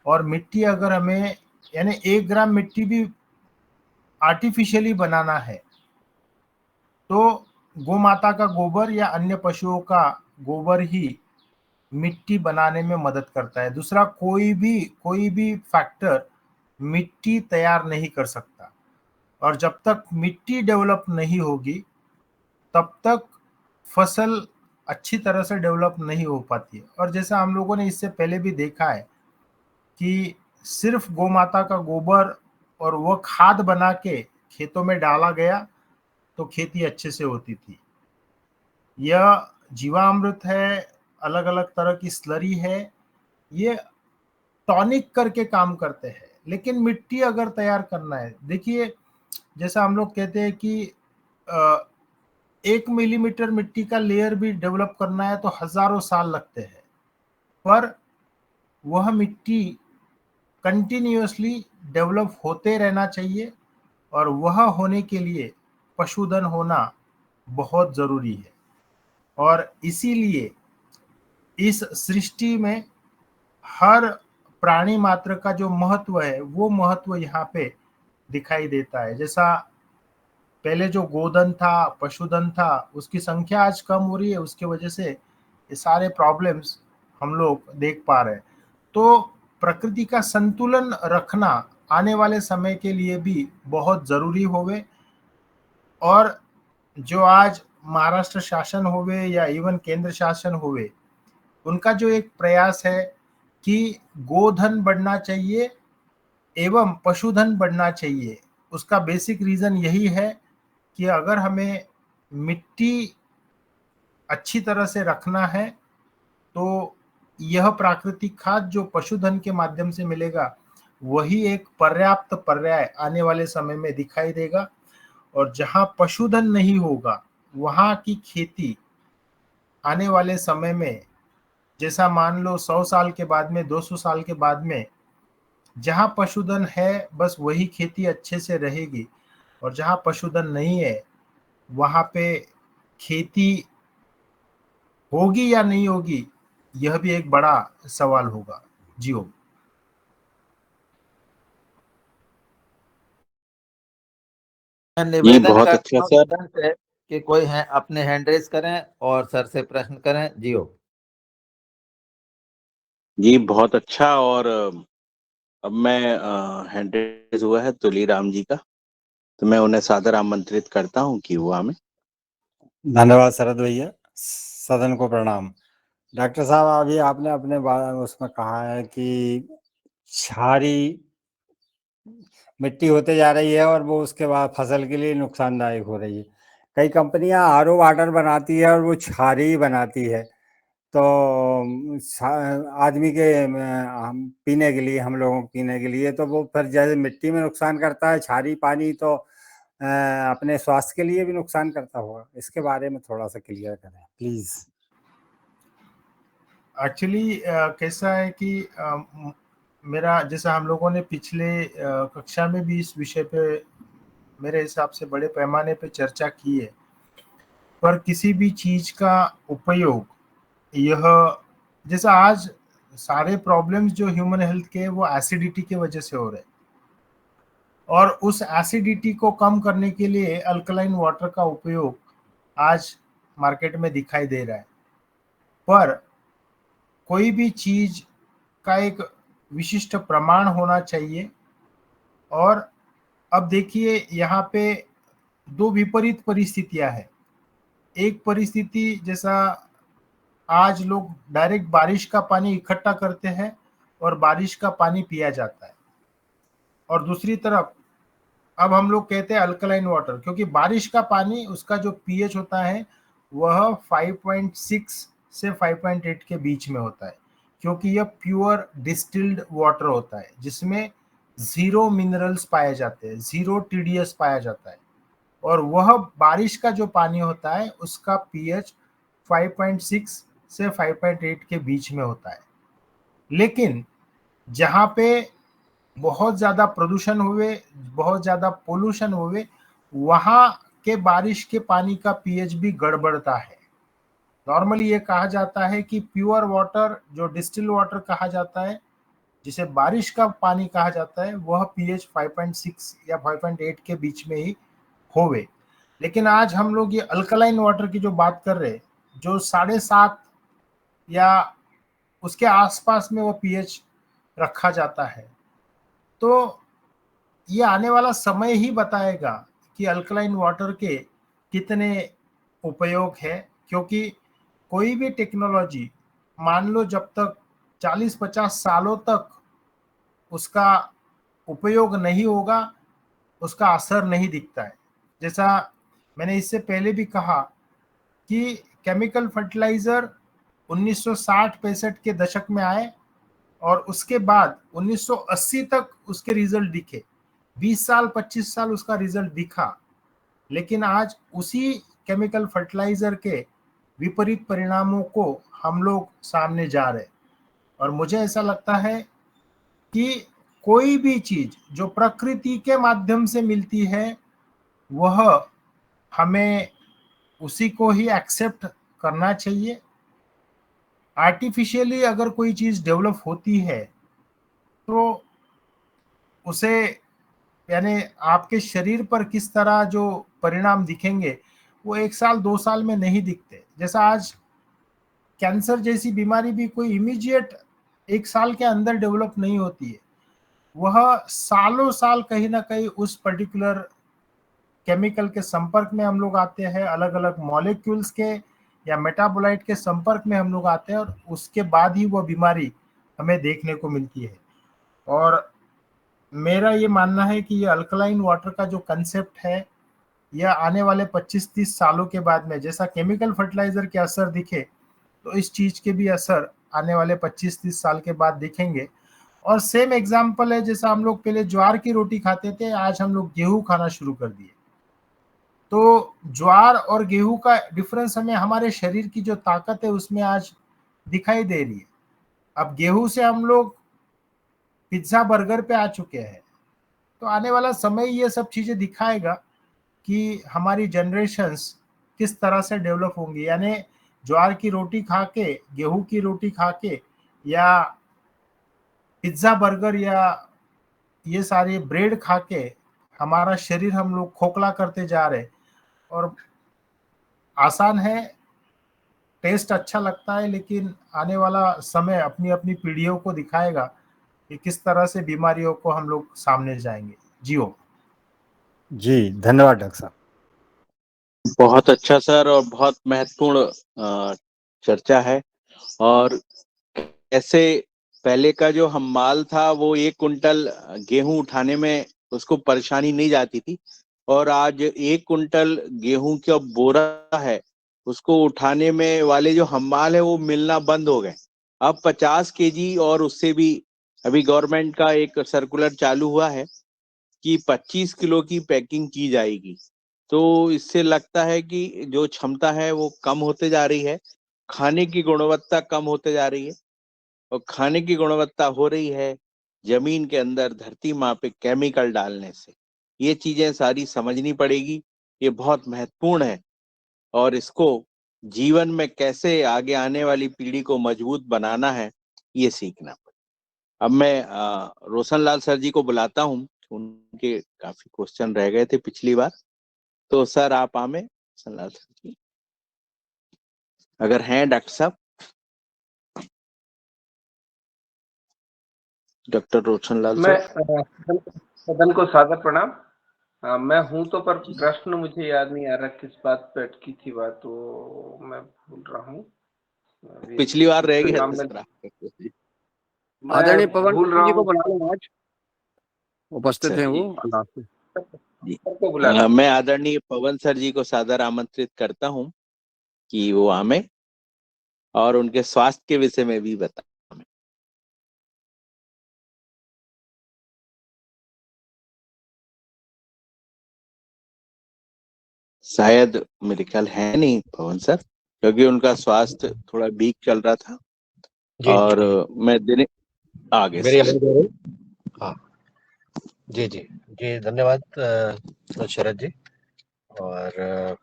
S2: और मिट्टी अगर हमें यानी 1 ग्राम मिट्टी भी आर्टिफिशियली बनाना है तो गोमाता का गोबर या अन्य पशुओं का गोबर ही मिट्टी बनाने में मदद करता है। दूसरा कोई भी फैक्टर मिट्टी तैयार नहीं कर सकता। और जब तक मिट्टी डेवलप नहीं होगी तब तक फसल अच्छी तरह से डेवलप नहीं हो पाती है। और जैसा हम लोगों ने इससे पहले भी देखा है कि सिर्फ गोमाता का गोबर और वो खाद बना के खेतों में डाला गया तो खेती अच्छे से होती थी। यह जीवामृत है, अलग अलग तरह की स्लरी है, ये टॉनिक करके काम करते हैं। लेकिन मिट्टी अगर तैयार करना है, देखिए जैसा हम लोग कहते हैं कि 1 मिलीमीटर मिट्टी का लेयर भी डेवलप करना है तो हजारों साल लगते हैं। पर वह मिट्टी कंटिन्यूअसली डेवलप होते रहना चाहिए, और वह होने के लिए पशुधन होना बहुत ज़रूरी है। और इसीलिए इस सृष्टि में हर प्राणी मात्र का जो महत्व है वो महत्व यहाँ पे दिखाई देता है। जैसा पहले जो गोधन था, पशुधन था, उसकी संख्या आज कम हो रही है, उसके वजह से ये सारे प्रॉब्लम्स हम लोग देख पा रहे हैं। तो प्रकृति का संतुलन रखना आने वाले समय के लिए भी बहुत जरूरी होवे। और जो आज महाराष्ट्र शासन होवे या इवन केंद्र शासन होवे, उनका जो एक प्रयास है कि गोधन बढ़ना चाहिए एवं पशुधन बढ़ना चाहिए, उसका बेसिक रीज़न यही है कि अगर हमें मिट्टी अच्छी तरह से रखना है तो यह प्राकृतिक खाद जो पशुधन के माध्यम से मिलेगा वही एक पर्याप्त पर्याय आने वाले समय में दिखाई देगा। और जहां पशुधन नहीं होगा वहां की खेती आने वाले समय में, जैसा मान लो 100 साल के बाद में, 200 साल के बाद में, जहां पशुधन है बस वही खेती अच्छे से रहेगी, और जहां पशुधन नहीं है वहां पे खेती होगी या नहीं होगी, यह भी एक बड़ा सवाल होगा। जी हो।
S4: मैं
S1: ये
S4: निवेदन
S1: बहुत अच्छा
S4: करता हूँ
S1: सर।
S4: सदन से कि कोई है अपने हैंड रेज करें और सर से प्रश्न करें। जियो।
S1: जी बहुत अच्छा। और अब मैं हैंड रेज हुआ है तुलीराम जी का, तो मैं उन्हें सादर आमंत्रित करता हूँ कि वो हमें।
S3: धन्यवाद शरद भैया, सदन को प्रणाम। डॉक्टर साहब, अभी आपने अपने उसमें कहा है कि क्षारी मिट्टी होते जा रही है और वो उसके बाद फसल के लिए नुकसानदायक हो रही है। कई कंपनियां आरओ वाटर बनाती है और वो क्षारी बनाती है, तो आदमी के हम पीने के लिए, हम लोगों को पीने के लिए, तो वो फिर जैसे मिट्टी में नुकसान करता है क्षारी पानी, तो अपने स्वास्थ्य के लिए भी नुकसान करता होगा। इसके बारे में थोड़ा सा क्लियर करें प्लीज।
S2: एक्चुअली कैसा है कि मेरा, जैसा हम लोगों ने पिछले कक्षा में भी इस विषय पे मेरे हिसाब से बड़े पैमाने पे चर्चा की है, पर किसी भी चीज का उपयोग, यह जैसा आज सारे प्रॉब्लम्स जो ह्यूमन हेल्थ के वो एसिडिटी की वजह से हो रहे हैं, और उस एसिडिटी को कम करने के लिए अल्कलाइन वाटर का उपयोग आज मार्केट में दिखाई दे रहा है। पर कोई भी चीज का एक विशिष्ट प्रमाण होना चाहिए। और अब देखिए यहाँ पे दो विपरीत परिस्थितियां हैं। एक परिस्थिति, जैसा आज लोग डायरेक्ट बारिश का पानी इकट्ठा करते हैं और बारिश का पानी पिया जाता है, और दूसरी तरफ अब हम लोग कहते हैं अल्कलाइन वाटर, क्योंकि बारिश का पानी उसका जो पीएच होता है वह 5.6 से 5.8 के बीच में होता है, क्योंकि यह प्योर डिस्टिल्ड वाटर होता है जिसमें 0 मिनरल्स पाए जाते हैं, 0 टीडीएस पाया जाता है। और वह बारिश का जो पानी होता है उसका पीएच 5.6 से 5.8 के बीच में होता है। लेकिन जहाँ पे बहुत ज़्यादा प्रदूषण हुए, बहुत ज़्यादा पोल्यूशन हुए, वहाँ के बारिश के पानी का पीएच भी गड़बड़ता है। नॉर्मली ये कहा जाता है कि प्योर वाटर, जो डिस्टिल वाटर कहा जाता है, जिसे बारिश का पानी कहा जाता है, वह पीएच 5.6 या 5.8 के बीच में ही होवे। लेकिन आज हम लोग ये अल्कलाइन वाटर की जो बात कर रहे हैं, जो 7.5 या उसके आसपास में वो पीएच रखा जाता है, तो ये आने वाला समय ही बताएगा कि अल्कलाइन वाटर के कितने उपयोग है। क्योंकि कोई भी टेक्नोलॉजी, मान लो जब तक 40-50 सालों तक उसका उपयोग नहीं होगा, उसका असर नहीं दिखता है। जैसा मैंने इससे पहले भी कहा कि केमिकल फर्टिलाइजर 1960-65 के दशक में आए, और उसके बाद 1980 तक उसके रिजल्ट दिखे, 20 साल 25 साल उसका रिजल्ट दिखा। लेकिन आज उसी केमिकल फर्टिलाइजर के विपरीत परिणामों को हम लोग सामने जा रहे हैं। और मुझे ऐसा लगता है कि कोई भी चीज जो प्रकृति के माध्यम से मिलती है वह हमें उसी को ही एक्सेप्ट करना चाहिए। आर्टिफिशियली अगर कोई चीज डेवलप होती है तो उसे, यानी आपके शरीर पर किस तरह जो परिणाम दिखेंगे वो 1 साल 2 साल में नहीं दिखते। जैसा आज कैंसर जैसी बीमारी भी कोई इमीडिएट 1 साल के अंदर डेवलप नहीं होती है, वह सालों साल कहीं ना कहीं उस पर्टिकुलर केमिकल के संपर्क में हम लोग आते हैं, अलग अलग मॉलिक्यूल्स के या मेटाबोलाइट के संपर्क में हम लोग आते हैं, और उसके बाद ही वो बीमारी हमें देखने को मिलती है। और मेरा ये मानना है कि ये अल्कलाइन वाटर का जो कंसेप्ट है, यह आने वाले 25-30 सालों के बाद में जैसा केमिकल फर्टिलाइजर के असर दिखे, तो इस चीज के भी असर आने वाले 25-30 साल के बाद दिखेंगे। और सेम एग्जाम्पल है, जैसा हम लोग पहले ज्वार की रोटी खाते थे, आज हम लोग गेहूं खाना शुरू कर दिए। तो ज्वार और गेहूं का डिफरेंस हमें हमारे शरीर की जो ताकत है उसमें आज दिखाई दे रही है। अब गेहूं से हम लोग पिज्जा बर्गर पे आ चुके हैं। तो आने वाला समय ये सब चीजें दिखाएगा कि हमारी जनरेशन्स किस तरह से डेवलप होंगी। यानी ज्वार की रोटी खा के, गेहूं की रोटी खा के, या पिज्जा बर्गर, या ये सारे ब्रेड खा के हमारा शरीर हम लोग खोखला करते जा रहे। और आसान है, टेस्ट अच्छा लगता है, लेकिन आने वाला समय अपनी अपनी पीढ़ियों को दिखाएगा कि किस तरह से बीमारियों को हम लोग सामने जाएंगे। जियो।
S3: जी, धन्यवाद डॉक्टर साहब।
S1: बहुत अच्छा सर, और बहुत महत्वपूर्ण चर्चा है। और ऐसे पहले का जो हमाल था, वो 1 कुंटल गेहूं उठाने में उसको परेशानी नहीं जाती थी, और आज 1 कुंटल गेहूं का बोरा है, उसको उठाने में वाले जो हमाल है वो मिलना बंद हो गए। अब 50 केजी और उससे भी, अभी गवर्नमेंट का एक सर्कुलर चालू हुआ है कि 25 किलो की पैकिंग की जाएगी। तो इससे लगता है कि जो क्षमता है वो कम होते जा रही है, खाने की गुणवत्ता कम होते जा रही है। और खाने की गुणवत्ता हो रही है जमीन के अंदर धरती माँ पे केमिकल डालने से। ये चीजें सारी समझनी पड़ेगी, ये बहुत महत्वपूर्ण है। और इसको जीवन में कैसे आगे आने वाली पीढ़ी को मजबूत बनाना है, ये सीखना पड़ेगा। अब मैं रोशन लाल सर जी को बुलाता हूँ, उनके काफी क्वेश्चन रह गए थे पिछली बार। तो सर आप आमे, रोशन लाल सर जी अगर हैं डॉक्टर साहब। डॉक्टर रोशन लाल
S5: मैं
S1: सर।
S5: सदन को सादर प्रणाम। मैं हूं तो, पर प्रश्न मुझे याद नहीं आ रहा किस बात पे अटकी थी बात, तो मैं भूल रहा हूँ।
S1: पिछली बार रह गए
S5: नाम
S1: थे
S5: में
S1: सर आपके।
S6: आदरणीय
S5: मैं
S6: पवन
S5: भूल रहा
S6: जी को
S5: हूँ।
S6: बुला लो, आज उपस्थित हैं वो।
S1: चलिए
S6: अल्लाह हाफिज।
S1: जी।
S5: सबको बुला लो।
S1: मैं आदरणीय पवन सर जी को सादर आमंत्रित करता हूं कि वो आमे और उनके स्वास्थ्य के विषय में भी बताएं। शायद मेरे ख्याल है नहीं पवन सर, क्योंकि उनका स्वास्थ्य थोड़ा वीक चल रहा था। और मैं दिन आगे
S6: मेरी
S1: सर।
S6: आवाज आ रही? हाँ जी जी जी, धन्यवाद शरद जी। और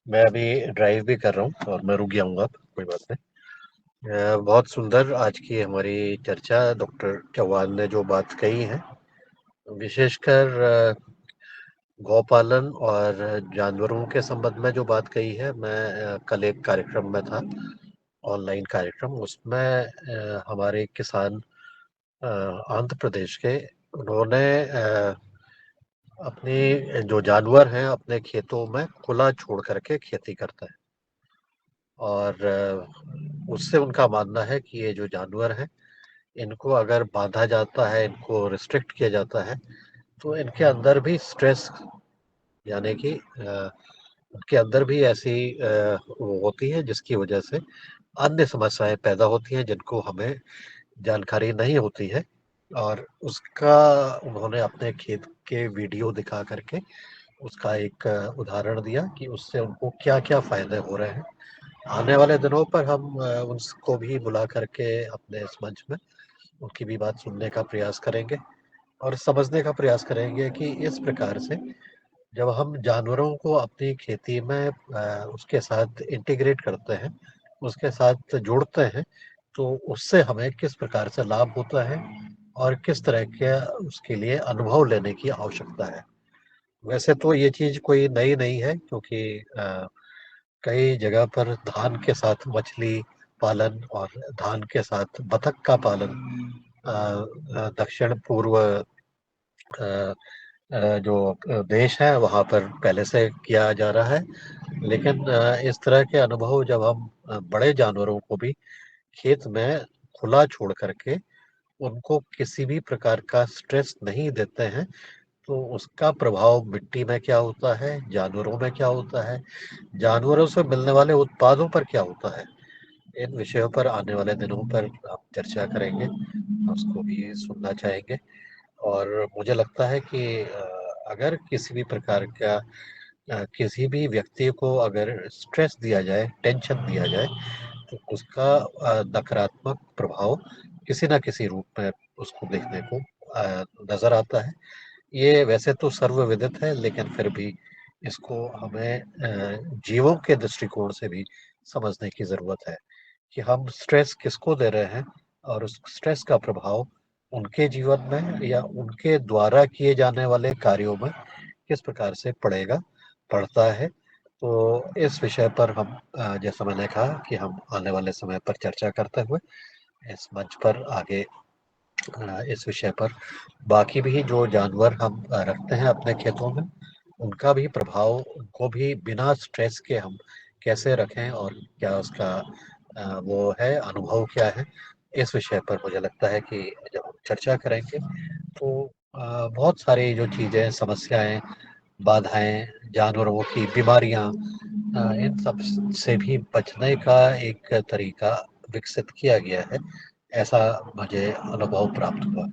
S6: मैं अभी ड्राइव भी कर रहा हूँ और मैं रुक जाऊंगा, कोई बात नहीं। बहुत सुंदर आज की हमारी चर्चा, डॉक्टर चौहान ने जो बात कही है, विशेषकर गौपालन और जानवरों के संबंध में जो बात कही है। मैं कल एक कार्यक्रम में था, ऑनलाइन कार्यक्रम, उसमें हमारे किसान आंध्र प्रदेश के, उन्होंने अपने जो जानवर हैं अपने खेतों में खुला छोड़ करके खेती करते हैं। और उससे उनका मानना है कि ये जो जानवर हैं, इनको अगर बांधा जाता है, इनको रिस्ट्रिक्ट किया जाता है, तो इनके अंदर भी स्ट्रेस, यानी कि उनके अंदर भी ऐसी वो होती है जिसकी वजह से अन्य समस्याएं पैदा होती हैं जिनको हमें जानकारी नहीं होती है। और उसका उन्होंने अपने खेत के वीडियो दिखा करके उसका एक उदाहरण दिया कि उससे उनको क्या क्या फायदे हो रहे हैं। आने वाले दिनों पर हम उनको भी बुला करके अपने इस मंच में उनकी भी बात सुनने का प्रयास करेंगे और समझने का प्रयास करेंगे कि इस प्रकार से जब हम जानवरों को अपनी खेती में उसके साथ इंटीग्रेट करते हैं, उसके साथ जोड़ते हैं, तो उससे हमें किस प्रकार से लाभ होता है और किस तरह के उसके लिए अनुभव लेने की आवश्यकता है। वैसे तो ये चीज़ कोई नई नहीं है, क्योंकि कई जगह पर धान के साथ मछली पालन और धान के साथ बतख का पालन दक्षिण पूर्व जो देश है वहाँ पर पहले से किया जा रहा है। लेकिन इस तरह के अनुभव जब हम बड़े जानवरों को भी खेत में खुला छोड़ करके उनको किसी भी प्रकार का स्ट्रेस नहीं देते हैं, तो उसका प्रभाव मिट्टी में क्या होता है, जानवरों में क्या होता है, जानवरों से मिलने वाले उत्पादों पर क्या होता है, इन विषयों पर आने वाले दिनों पर हम चर्चा करेंगे, उसको भी सुनना चाहेंगे। और मुझे लगता है कि अगर किसी भी प्रकार का किसी भी व्यक्ति को अगर स्ट्रेस दिया जाए, टेंशन दिया जाए, तो उसका नकारात्मक प्रभाव किसी न किसी रूप में उसको देखने को नज़र आता है। ये वैसे तो सर्वविदित है, लेकिन फिर भी इसको हमें जीवों के दृष्टिकोण से भी समझने की ज़रूरत है कि हम स्ट्रेस किसको दे रहे हैं और उस स्ट्रेस का प्रभाव उनके जीवन में या उनके द्वारा किए जाने वाले कार्यों में किस प्रकार से पड़ता है। तो इस विषय पर हम जैसा मैंने कहा कि हम आने वाले समय पर चर्चा करते हुए इस मंच पर आगे इस विषय पर बाकी भी जो जानवर हम रखते हैं अपने खेतों में, उनका भी प्रभाव, उनको भी बिना स्ट्रेस के हम कैसे रखें और क्या उसका वो है, अनुभव क्या है, इस विषय पर मुझे लगता है कि जब हम चर्चा करेंगे तो बहुत सारी जो चीज़ें, समस्याएं, बाधाएं, जानवरों की बीमारियां, इन सब से भी बचने का एक तरीका विकसित किया गया है, ऐसा मुझे अनुभव प्राप्त हुआ।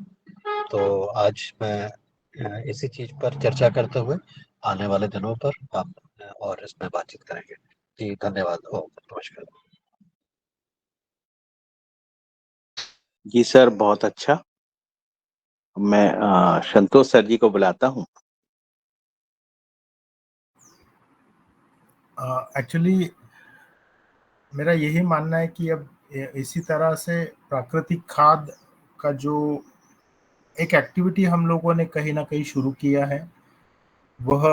S6: तो आज मैं इसी चीज पर चर्चा करते हुए आने वाले दिनों पर हम और इसमें बातचीत करेंगे। जी धन्यवाद और नमस्कार।
S1: जी सर, बहुत अच्छा। मैं संतोष सर जी को बुलाता हूँ।
S2: एक्चुअली मेरा यही मानना है कि अब इसी तरह से प्राकृतिक खाद का जो एक एक्टिविटी हम लोगों ने कहीं ना कहीं शुरू किया है, वह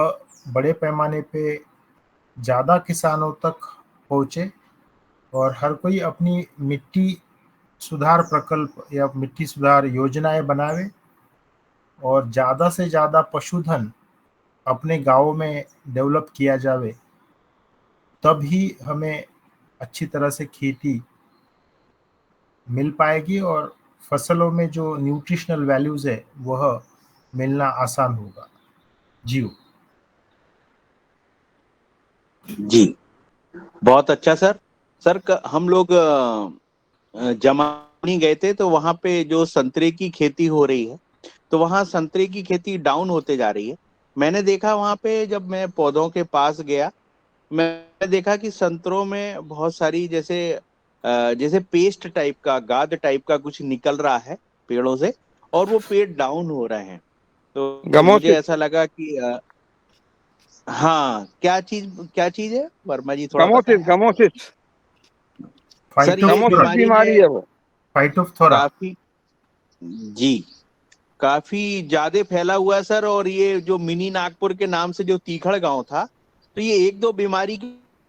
S2: बड़े पैमाने पे ज़्यादा किसानों तक पहुँचे और हर कोई अपनी मिट्टी सुधार प्रकल्प या मिट्टी सुधार योजनाएं बनावे और ज़्यादा से ज़्यादा पशुधन अपने गाँव में डेवलप किया जावे, तभी हमें अच्छी तरह से खेती मिल पाएगी और फसलों में जो न्यूट्रिशनल वैल्यूज है वह मिलना आसान होगा। जी
S1: जी, बहुत अच्छा सर। सर हम लोग जमानी गए थे, तो वहां पे जो संतरे की खेती हो रही है, तो वहां संतरे की खेती डाउन होते जा रही है। मैंने देखा वहां पे, जब मैं पौधों के पास गया, मैंने देखा कि संतरों में बहुत सारी जैसे पेस्ट टाइप का, गाद टाइप का कुछ निकल रहा है पेड़ों से, और वो पेड़ डाउन हो रहे हैं। तो मुझे ऐसा लगा कि हाँ, क्या चीज है वर्मा जी, थोड़ा बताएं।
S7: गमोसिस
S1: सर ये
S7: गमोसिस
S1: बीमारी
S7: बीमारी
S1: है
S7: है वो।
S2: फाइटोप्थोरा।
S1: काफी, जी, काफी ज्यादा फैला हुआ है सर। और ये जो मिनी नागपुर के नाम से जो तीखड़ गांव था, तो ये एक दो बीमारी के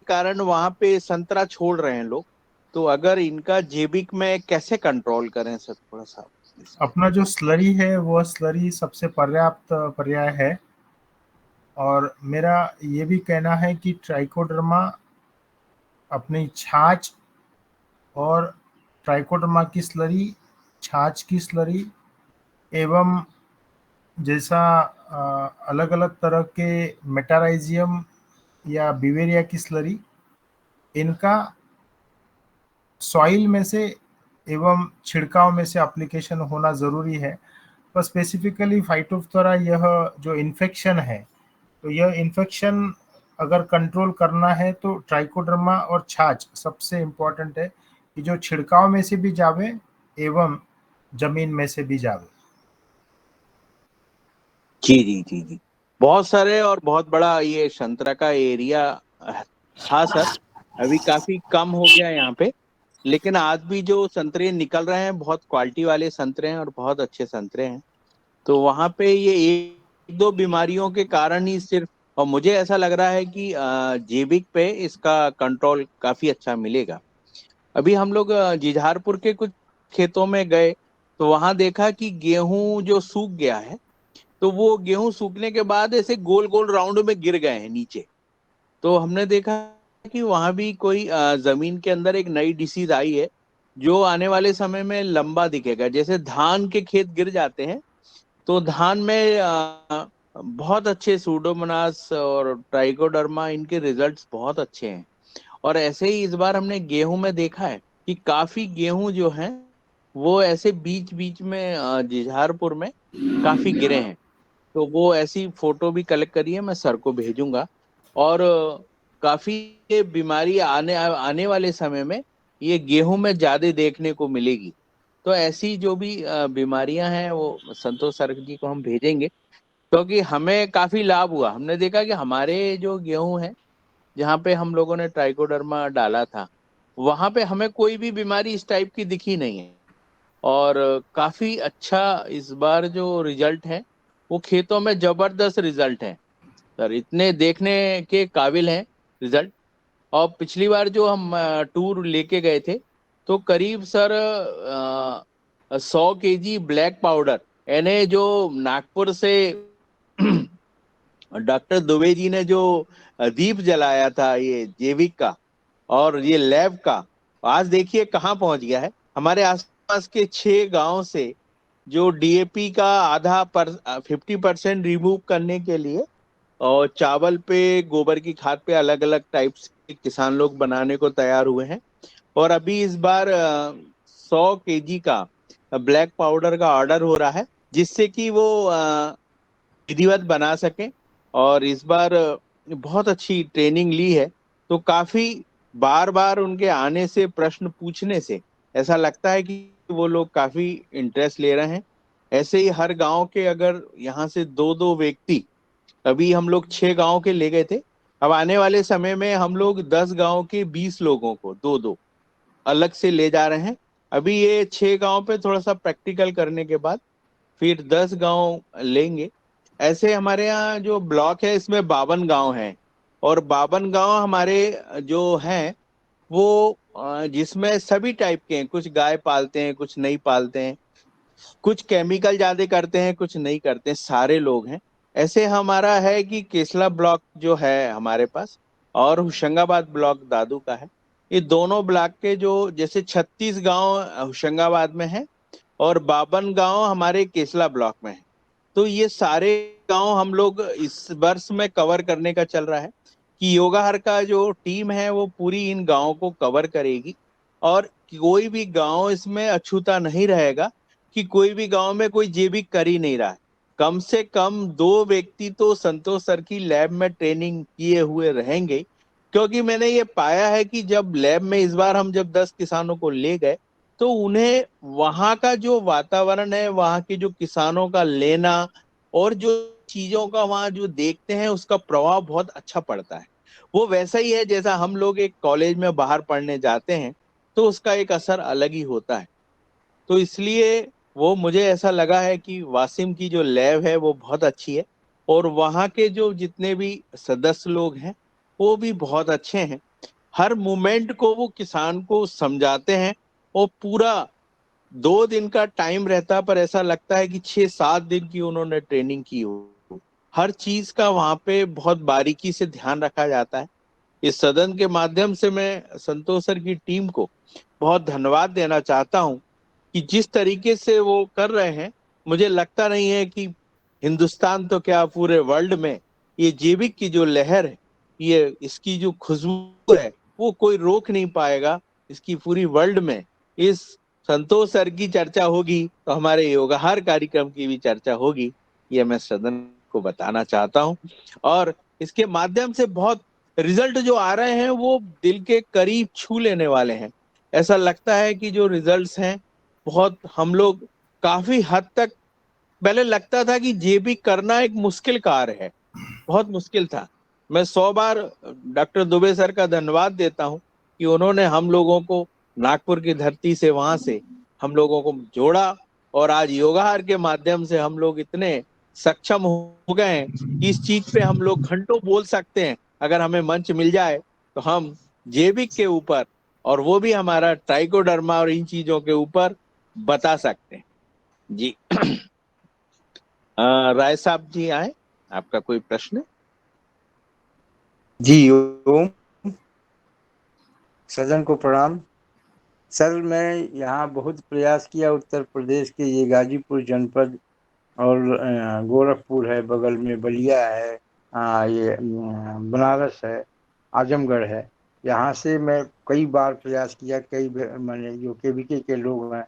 S1: कारण वहां पे संतरा छोड़ रहे हैं लोग। तो अगर इनका जैविक में कैसे कंट्रोल करें सर, थोड़ा सा।
S2: अपना जो स्लरी है वह स्लरी सबसे पर्याप्त पर्याय है और मेरा ये भी कहना है कि ट्राइकोडर्मा अपनी छाछ और ट्राइकोडर्मा की स्लरी, छाछ की स्लरी एवं जैसा अलग अलग तरह के मेटाराइजियम या बिवेरिया की स्लरी, इनका सॉइल में से एवं छिड़काव में से एप्लीकेशन होना ज़रूरी है। पर स्पेसिफिकली फाइटोप्थोरा, यह जो इन्फेक्शन है, तो यह इन्फेक्शन अगर कंट्रोल करना है तो ट्राइकोडर्मा और छाछ सबसे इम्पोर्टेंट है कि जो छिड़काव में से भी जावे एवं जमीन में से भी जावे।
S1: जी जी जी जी, बहुत सारे और बहुत बड़ा ये संतरा का एरिया था सर। अभी काफी कम हो गया यहाँ पे, लेकिन आज भी जो संतरे निकल रहे हैं बहुत क्वालिटी वाले संतरे हैं और बहुत अच्छे संतरे हैं। तो वहां पे ये एक दो बीमारियों के कारण ही सिर्फ, और मुझे ऐसा लग रहा है कि जैविक पे इसका कंट्रोल काफी अच्छा मिलेगा। अभी हम लोग जीझारपुर के कुछ खेतों में गए, तो वहां देखा कि गेहूं जो सूख गया है, तो वो गेहूं सूखने के बाद ऐसे गोल गोल राउंड में गिर गए हैं नीचे। तो हमने देखा कि वहां भी कोई जमीन के अंदर एक नई डिसीज आई है, जो आने वाले समय में लंबा दिखेगा। जैसे धान के खेत गिर जाते हैं तो धान में बहुत अच्छे सूडोमोनास और ट्राइकोडर्मा, इनके रिजल्ट्स बहुत अच्छे हैं। और ऐसे ही इस बार हमने गेहूं में देखा है कि काफी गेहूं जो हैं वो ऐसे बीच बीच में जिझारपुर में काफी गिरे हैं। तो वो ऐसी फोटो भी कलेक्ट करी है, मैं सर को भेजूंगा। और काफी ये बीमारी आने आने वाले समय में ये गेहूं में ज्यादा देखने को मिलेगी। तो ऐसी जो भी बीमारियां हैं वो संतोष सर जी को हम भेजेंगे, क्योंकि हमें काफी लाभ हुआ। हमने देखा कि हमारे जो गेहूं है जहाँ पे हम लोगों ने ट्राइकोडर्मा डाला था, वहां पे हमें कोई भी बीमारी इस टाइप की दिखी नहीं है। और काफी अच्छा इस बार जो रिजल्ट है वो खेतों में जबरदस्त रिजल्ट है सर, इतने देखने के काबिल हैं रिजल्ट। और पिछली बार जो हम टूर लेके गए थे तो करीब सर 100 kg ब्लैक पाउडर, यानी जो नागपुर से डॉक्टर दुबे जी ने जो दीप जलाया था ये जैविक का और ये लैब का, आज देखिए कहाँ पहुंच गया है। हमारे आसपास के 6 गांव से जो डीएपी का आधा पर 50% रिमूव करने के लिए और चावल पे, गोबर की खाद पे अलग अलग टाइप से किसान लोग बनाने को तैयार हुए हैं। और अभी इस बार 100 kg का ब्लैक पाउडर का ऑर्डर हो रहा है, जिससे कि वो विधिवत बना सके। और इस बार बहुत अच्छी ट्रेनिंग ली है, तो काफी बार बार उनके आने से, प्रश्न पूछने से ऐसा लगता है कि वो लोग काफी इंटरेस्ट ले रहे हैं। ऐसे ही हर गांव के अगर यहाँ से 2-2 व्यक्ति, अभी हम लोग 6 गांव के ले गए थे, अब आने वाले समय में हम लोग 10 गांव के 20 लोगों को 2-2 अलग से ले जा रहे हैं। अभी ये 6 गांव पे थोड़ा सा प्रैक्टिकल करने के बाद फिर 10 गांव लेंगे। ऐसे हमारे यहाँ जो ब्लॉक है इसमें 52 गांव हैं। और 52 गांव हमारे जो हैं वो जिसमें सभी टाइप के हैं, कुछ गाय पालते हैं, कुछ नहीं पालते हैं, कुछ केमिकल ज्यादा करते हैं, कुछ नहीं करते हैं, सारे लोग हैं। ऐसे हमारा है कि केसला ब्लॉक जो है हमारे पास और होशंगाबाद ब्लॉक दादू का है। ये दोनों ब्लॉक के जो जैसे 36 गांव होशंगाबाद में है और 52 गांव हमारे केसला ब्लॉक में है। तो ये सारे गांव हम लोग इस वर्ष में कवर करने का चल रहा है कि योगाहर का जो टीम है वो पूरी इन गांवों को कवर करेगी। और कोई भी गांव इसमें अछूता नहीं रहेगा कि कोई भी गांव में कोई जैविक कर ही नहीं रहा है। कम से कम 2 व्यक्ति तो संतोष सर की लैब में ट्रेनिंग किए हुए रहेंगे। क्योंकि मैंने ये पाया है कि जब लैब में इस बार हम जब 10 किसानों को ले गए तो उन्हें वहां का जो वातावरण है, वहां के जो किसानों का लेना और जो चीजों का वहां जो देखते हैं उसका प्रभाव बहुत अच्छा पड़ता है। वो वैसा ही है जैसा हम लोग एक कॉलेज में बाहर पढ़ने जाते हैं, तो उसका एक असर अलग ही होता है। तो इसलिए वो मुझे ऐसा लगा है कि वासिम की जो लैब है वो बहुत अच्छी है और वहाँ के जो जितने भी सदस्य लोग हैं वो भी बहुत अच्छे हैं। हर मोमेंट को वो किसान को समझाते हैं और पूरा 2 दिन का टाइम रहता है, पर ऐसा लगता है कि 6-7 दिन की उन्होंने ट्रेनिंग की हो। हर चीज का वहां पे बहुत बारीकी से ध्यान रखा जाता है। इस सदन के माध्यम से मैं संतोष सर की टीम को बहुत धन्यवाद देना चाहता हूं कि जिस तरीके से वो कर रहे हैं, मुझे लगता नहीं है कि हिंदुस्तान तो क्या पूरे वर्ल्ड में ये जैविक की जो लहर है, ये इसकी जो खुशबू है वो कोई रोक नहीं पाएगा। इसकी पूरी वर्ल्ड में इस संतोष सर की चर्चा होगी तो हमारे योगाहार कार्यक्रम की भी चर्चा होगी, ये मैं सदन को बताना चाहता हूं। और इसके माध्यम से बहुत रिजल्ट जो आ रहे हैं वो दिल के करीब छू लेने वाले हैं। ऐसा लगता है कि जो रिजल्ट्स हैं बहुत, हम लोग काफी हद तक, पहले लगता था कि जेबी करना एक मुश्किल कार्य है, बहुत मुश्किल था। मैं 100 बार डॉक्टर दुबे सर का धन्यवाद देता हूं कि उन्होंने हम लोगों को नागपुर की धरती से, वहां से हम लोगों को जोड़ा और आज योगाहार के माध्यम से हम लोग इतने सक्षम हो गए हैं कि इस चीज पे हम लोग घंटों बोल सकते हैं। अगर हमें मंच मिल जाए तो हम जैविक के ऊपर और वो भी हमारा ट्राइकोडर्मा और इन चीजों के ऊपर बता सकते हैं। जी राय साहब जी आए, आपका कोई प्रश्न?
S3: जी ओम, सदन को प्रणाम। सर मैं यहाँ बहुत प्रयास किया, उत्तर प्रदेश के ये गाजीपुर जनपद और गोरखपुर है, बगल में बलिया है, ये बनारस है, आजमगढ़ है। यहाँ से मैं कई बार प्रयास किया, कई मैंने जो केवीके के लोग हैं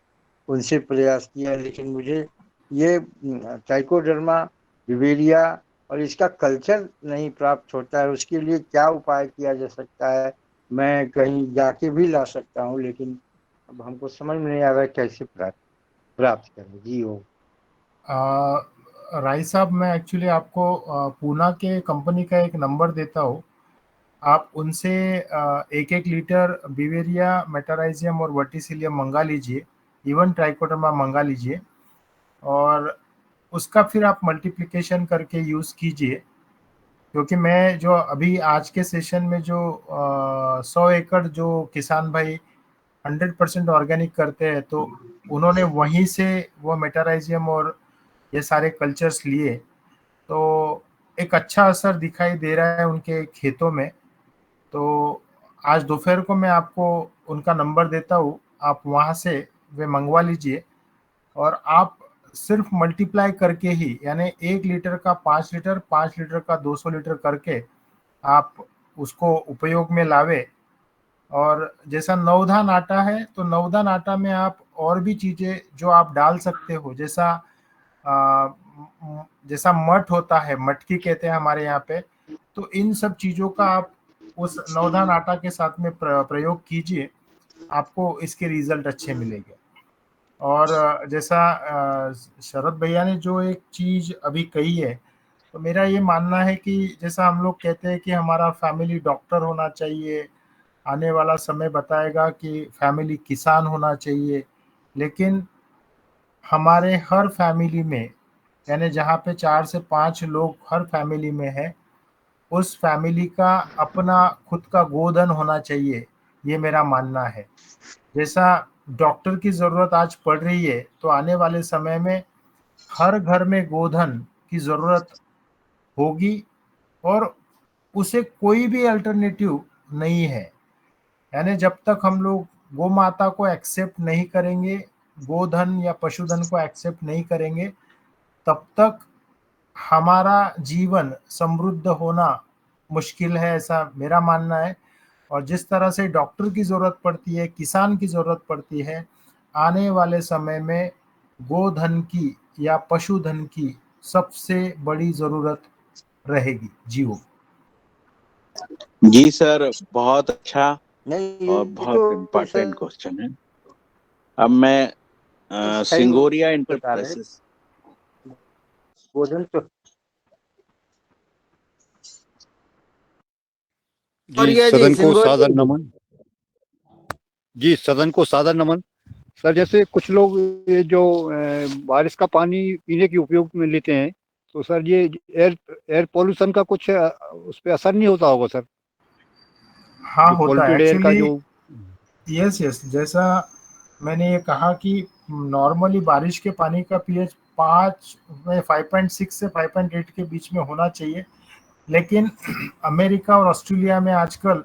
S3: उनसे प्रयास किया, लेकिन मुझे ये ट्राइकोडर्मा विवेरिया और इसका कल्चर नहीं प्राप्त होता है। उसके लिए क्या उपाय किया जा सकता है? मैं कहीं जाके भी ला सकता हूँ, लेकिन अब हमको समझ में नहीं आ रहा है कैसे प्राप्त करें। जी हो।
S2: राय साहब, मैं एक्चुअली आपको पूना के कंपनी का एक नंबर देता हूँ। आप उनसे 1-1 लीटर बिवेरिया, मेटाराइजियम और वर्टिसिलियम मंगा लीजिए, इवन ट्राइकोडर्मा मंगा लीजिए, और उसका फिर आप मल्टीप्लिकेशन करके यूज़ कीजिए। क्योंकि मैं जो अभी आज के सेशन में जो 100 एकड़ जो किसान भाई 100% ऑर्गेनिक करते हैं, तो उन्होंने वहीं से वो मेटाराइजियम और ये सारे कल्चर्स लिए, तो एक अच्छा असर दिखाई दे रहा है उनके खेतों में। तो आज दोपहर को मैं आपको उनका नंबर देता हूँ, आप वहाँ से वे मंगवा लीजिए, और आप सिर्फ मल्टीप्लाई करके ही, यानी 1 लीटर का 5 लीटर, 5 लीटर का 200 लीटर करके आप उसको उपयोग में लावे। और जैसा नवधान आटा है, तो नवधान आटा में आप और भी चीज़ें जो आप डाल सकते हो, जैसा मठ होता है, मटकी कहते हैं हमारे यहाँ पे, तो इन सब चीज़ों का आप उस नवधान आटा के साथ में प्रयोग कीजिए, आपको इसके रिजल्ट अच्छे मिलेंगे। और जैसा शरद भैया ने जो एक चीज़ अभी कही है, तो मेरा ये मानना है कि जैसा हम लोग कहते हैं कि हमारा फैमिली डॉक्टर होना चाहिए, आने वाला समय बताएगा कि फैमिली किसान होना चाहिए, लेकिन हमारे हर फैमिली में, यानी जहाँ पे 4 से 5 लोग हर फैमिली में है, उस फैमिली का अपना खुद का गोधन होना चाहिए, ये मेरा मानना है। जैसा डॉक्टर की ज़रूरत आज पड़ रही है, तो आने वाले समय में हर घर में गोधन की ज़रूरत होगी, और उसे कोई भी अल्टरनेटिव नहीं है। यानी जब तक हम लोग गौ माता को एक्सेप्ट नहीं करेंगे, गोधन या पशुधन को एक्सेप्ट नहीं करेंगे, तब तक हमारा जीवन समृद्ध होना मुश्किल है, ऐसा मेरा मानना है। और जिस तरह से डॉक्टर की ज़रूरत पड़ती है, किसान की ज़रूरत पड़ती है, आने वाले समय में गोधन की या पशुधन की सबसे बड़ी ज़रूरत रहेगी। जीव।
S1: जी सर, बहुत अच्छा
S3: नहीं
S1: और
S3: ये
S1: बहुत
S3: तो
S1: इम्पोर्टेंट
S3: सर
S1: क्वेश्चन है। अब मैं
S3: सही
S1: सिंगोरिया
S3: बता रहे हैं।
S1: इंटरप्राइजेस।
S3: गोधन तो
S4: और
S7: जी
S4: ये जी
S7: सदन को
S4: सिंगोरिया
S7: सादर
S4: जी।
S7: नमन। जी सदन को सादर नमन। सर जैसे कुछ लोग ये जो बारिश का पानी पीने के उपयोग में लेते हैं, तो सर ये एयर पोल्यूशन का कुछ उस पर असर नहीं होता होगा सर?
S2: हाँ,
S7: जो
S2: होता है
S7: पोल्यूटेड एयर का
S2: एक्चुअली।
S7: जो
S2: यस यस, जैसा मैंने ये कहा कि नॉर्मली बारिश के पानी का पीएच 5.6 से 5.8 के बीच में होना चाहिए, लेकिन अमेरिका और ऑस्ट्रेलिया में आजकल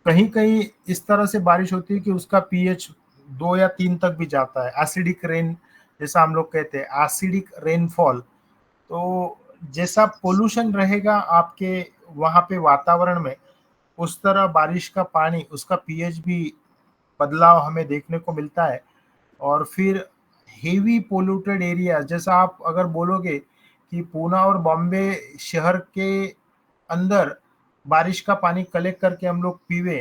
S2: कहीं कहीं इस तरह से बारिश होती है कि उसका पीएच 2 या 3 तक भी जाता है। एसिडिक रेन, जैसा हम लोग कहते हैं, एसिडिक रेनफॉल। तो जैसा पोल्यूशन रहेगा आपके वहाँ पे वातावरण में, उस तरह बारिश का पानी, उसका पीएच भी बदलाव हमें देखने को मिलता है। और फिर हेवी पोल्यूटेड एरिया, जैसा आप अगर बोलोगे कि पूना और बॉम्बे शहर के अंदर बारिश का पानी कलेक्ट करके हम लोग पीवे,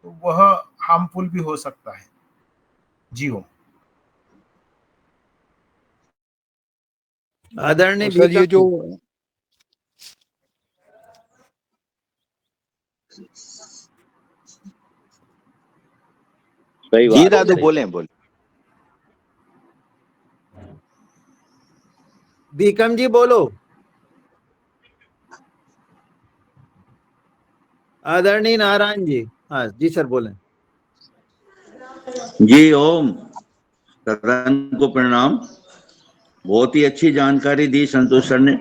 S2: तो वह हार्मफुल भी हो सकता है। जी ओम।
S4: आदरणीय
S7: तो सर ये
S4: भीकम
S7: जो
S4: जी।
S1: सही
S4: जी
S1: बात। दादू
S4: बोले
S1: बोले बोले।
S4: भीकम जी बोलो। आदरणीय नारायण जी। हाँ जी सर बोले।
S8: जी ओम, सदन को प्रणाम। बहुत ही अच्छी जानकारी दी संतोष सर ने।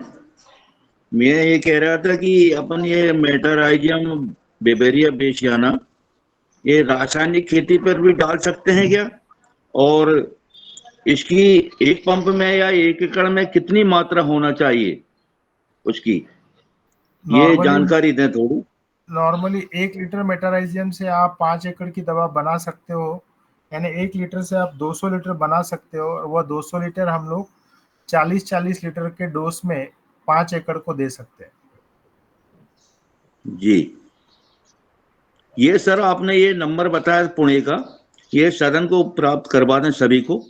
S8: मैं ये कह रहा था कि अपन ये मेटाराइजियम बेबेरिया बेसियाना ये रासायनिक खेती पर भी डाल सकते हैं क्या? और इसकी एक पंप में या 1 एकड़ में कितनी मात्रा होना चाहिए उसकी, ये जानकारी दें थोड़ी।
S2: नॉर्मली 1 लीटर मेटाराइजियम से आप 5 एकड़ की दवा बना सकते हो, यानी 1 लीटर से आप 200 लीटर बना सकते हो, और वह 200 लीटर हम लोग 40-40 लीटर के डोज में 5 एकड़ को दे सकते हैं।
S8: जी, ये सर आपने ये नंबर बताया पुणे का, ये सदन को प्राप्त करवा दें सभी को।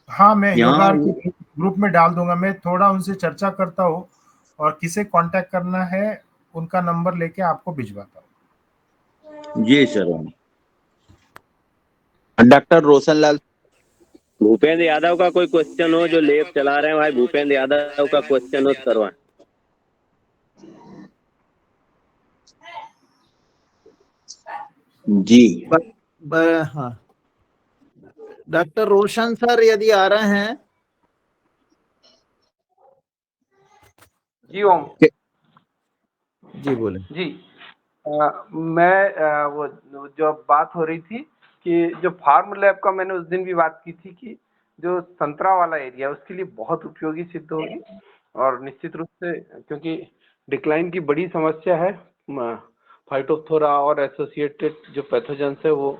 S2: हाँ, मैं योगा
S8: यहाँ
S2: ग्रुप में डाल दूंगा, मैं थोड़ा उनसे चर्चा करता हूँ और किसे कांटेक्ट करना है उनका नंबर लेके आपको भिजवाता हूँ।
S8: जी सर।
S1: डॉक्टर रोशनलाल।
S9: भूपेंद्र यादव का कोई क्वेश्चन हो, जो लेब चला रहे हैं भाई, भूपेंद्र यादव का क्वेश्चन हो करवाएं।
S1: जी
S4: हाँ, डॉक्टर रोशन सर यदि आ रहे हैं।
S5: जी ओम
S4: जी बोले।
S5: जी। मैं वो जो बात हो रही थी कि जो फार्म लैब का मैंने उस दिन भी बात की थी कि जो संतरा वाला एरिया उसके लिए बहुत उपयोगी सिद्ध होगी, और निश्चित रूप से क्योंकि डिक्लाइन की बड़ी समस्या है, फाइटोप्थोरा और एसोसिएटेड जो पैथोजेंस है वो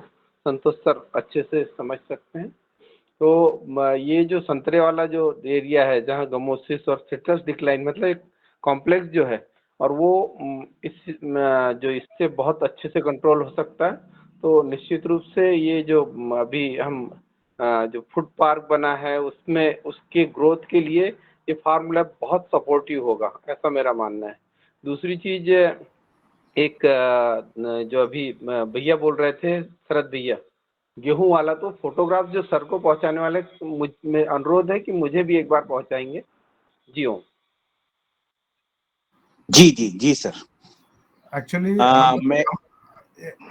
S5: संतोष सर अच्छे से समझ सकते हैं। तो ये जो संतरे वाला जो एरिया है जहाँ गमोसिस और सिट्रस डिक्लाइन मतलब एक कॉम्प्लेक्स जो है, और वो जो इससे बहुत अच्छे से कंट्रोल हो सकता है। तो निश्चित रूप से ये जो अभी हम जो फूड पार्क बना है उसमें उसके ग्रोथ के लिए ये फार्म लैब बहुत सपोर्टिव होगा, ऐसा मेरा मानना है। दूसरी चीज, एक जो अभी भैया बोल रहे थे, शरद भैया, गेहूं वाला, तो फोटोग्राफ जो सर को पहुंचाने वाले, मुझ में अनुरोध है कि मुझे भी एक बार पहुंचाएंगे। जी ओम।
S1: जी जी जी सर।
S2: एक्चुअली
S1: मैं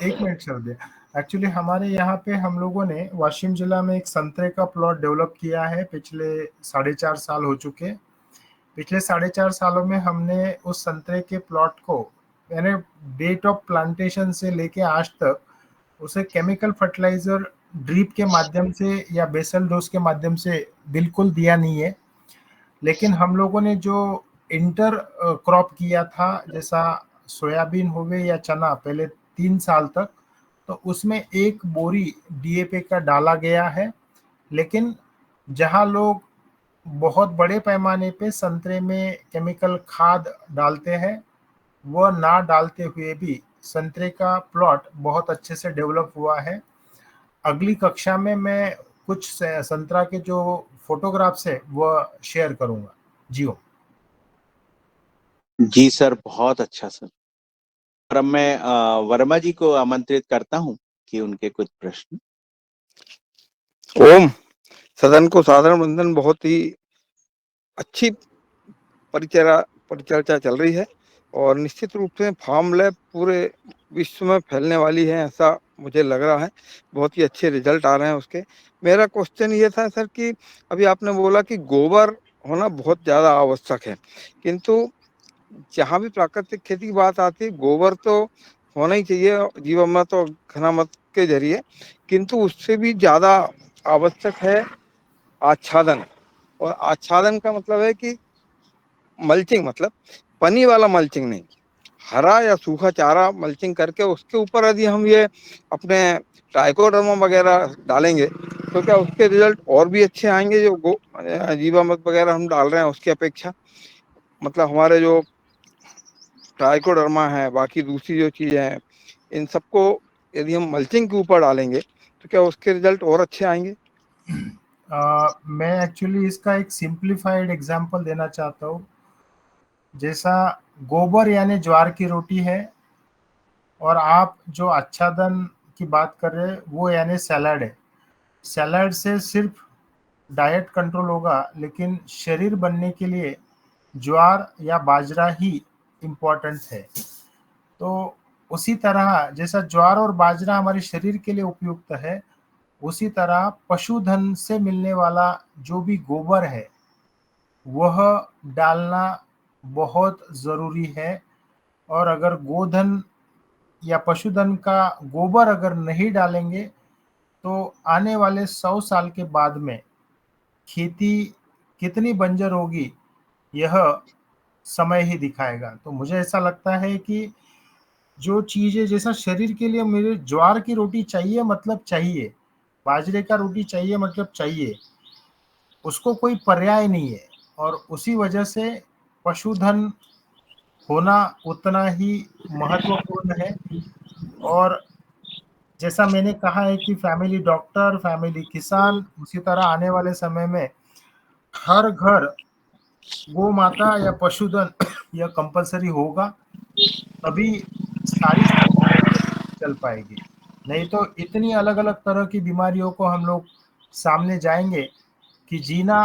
S2: एक मिनट सर दे। एक्चुअली हमारे यहाँ पे हम लोगों ने वाशिम जिला में एक संतरे का प्लॉट डेवलप किया है, पिछले 4.5 साल हो चुके। पिछले 4.5 सालों में हमने उस संतरे के प्लॉट को, यानी डेट ऑफ प्लांटेशन से लेके आज तक, उसे केमिकल फर्टिलाइजर ड्रिप के माध्यम से या बेसल डोज के माध्यम से बिल्कुल दिया नहीं है। लेकिन हम लोगों ने जो इंटर क्रॉप किया था, जैसा सोयाबीन हो गए या चना, पहले 3 साल तक, तो उसमें 1 बोरी डीएपी का डाला गया है। लेकिन जहां लोग बहुत बड़े पैमाने पे संतरे में केमिकल खाद डालते हैं, वह ना डालते हुए भी संतरे का प्लॉट बहुत अच्छे से डेवलप हुआ है। अगली कक्षा में मैं कुछ संतरा के जो फोटोग्राफ्स है वह शेयर करूंगा। जी हो।
S1: जी सर, बहुत अच्छा सर। और अब मैं वर्मा जी को आमंत्रित करता हूं कि उनके कुछ प्रश्न।
S10: ओम, सदन को साधारण वंदन। बहुत ही अच्छी परिचर्चा चल रही है और निश्चित रूप से फार्म लैब पूरे विश्व में फैलने वाली है, ऐसा मुझे लग रहा है। बहुत ही अच्छे रिजल्ट आ रहे हैं उसके। मेरा क्वेश्चन ये था सर कि अभी आपने बोला कि गोबर होना बहुत ज़्यादा आवश्यक है, किंतु जहाँ भी प्राकृतिक खेती की बात आती है, गोबर तो होना ही चाहिए जीवामृत और घनामृत के जरिए, किंतु उससे भी ज़्यादा आवश्यक है आच्छादन। और आच्छादन का मतलब है कि मल्चिंग, मतलब पनी वाला मल्चिंग नहीं, हरा या सूखा चारा मल्चिंग करके उसके ऊपर यदि हम ये अपने ट्राइकोडर्मा वगैरह डालेंगे तो क्या उसके रिजल्ट और भी अच्छे आएंगे, जो जीवामृत वगैरह हम डाल रहे हैं उसकी अपेक्षा। मतलब हमारे जो ट्राइकोडर्मा है, बाकी दूसरी जो चीजें हैं, इन सबको यदि हम मल्चिंग के ऊपर डालेंगे तो क्या उसके रिजल्ट और अच्छे आएंगे?
S2: मैं एक्चुअली इसका एक सिंप्लीफाइड एग्जांपल देना चाहता हूँ। जैसा गोबर यानी ज्वार की रोटी है, और आप जो आच्छादन की बात कर रहे हैं वो यानी सैलड है। सैलड से सिर्फ डाइट कंट्रोल होगा, लेकिन शरीर बनने के लिए ज्वार या बाजरा ही इम्पोर्टेंट है। तो उसी तरह जैसा ज्वार और बाजरा हमारे शरीर के लिए उपयुक्त है, उसी तरह पशुधन से मिलने वाला जो भी गोबर है वह डालना बहुत ज़रूरी है। और अगर गोधन या पशुधन का गोबर अगर नहीं डालेंगे तो आने वाले 100 साल के बाद में खेती कितनी बंजर होगी, यह समय ही दिखाएगा। तो मुझे ऐसा लगता है कि जो चीज़ें, जैसा शरीर के लिए मेरे ज्वार की रोटी चाहिए मतलब चाहिए, बाजरे का रोटी चाहिए मतलब चाहिए, उसको कोई पर्याय नहीं है। और उसी वजह से पशुधन होना उतना ही महत्वपूर्ण है। और जैसा मैंने कहा है कि फैमिली डॉक्टर, फैमिली किसान, उसी तरह आने वाले समय में हर घर गौ माता या पशुधन यह कंपलसरी होगा, तभी सारी चल पाएगी। नहीं तो इतनी अलग अलग तरह की बीमारियों को हम लोग सामने जाएंगे कि जीना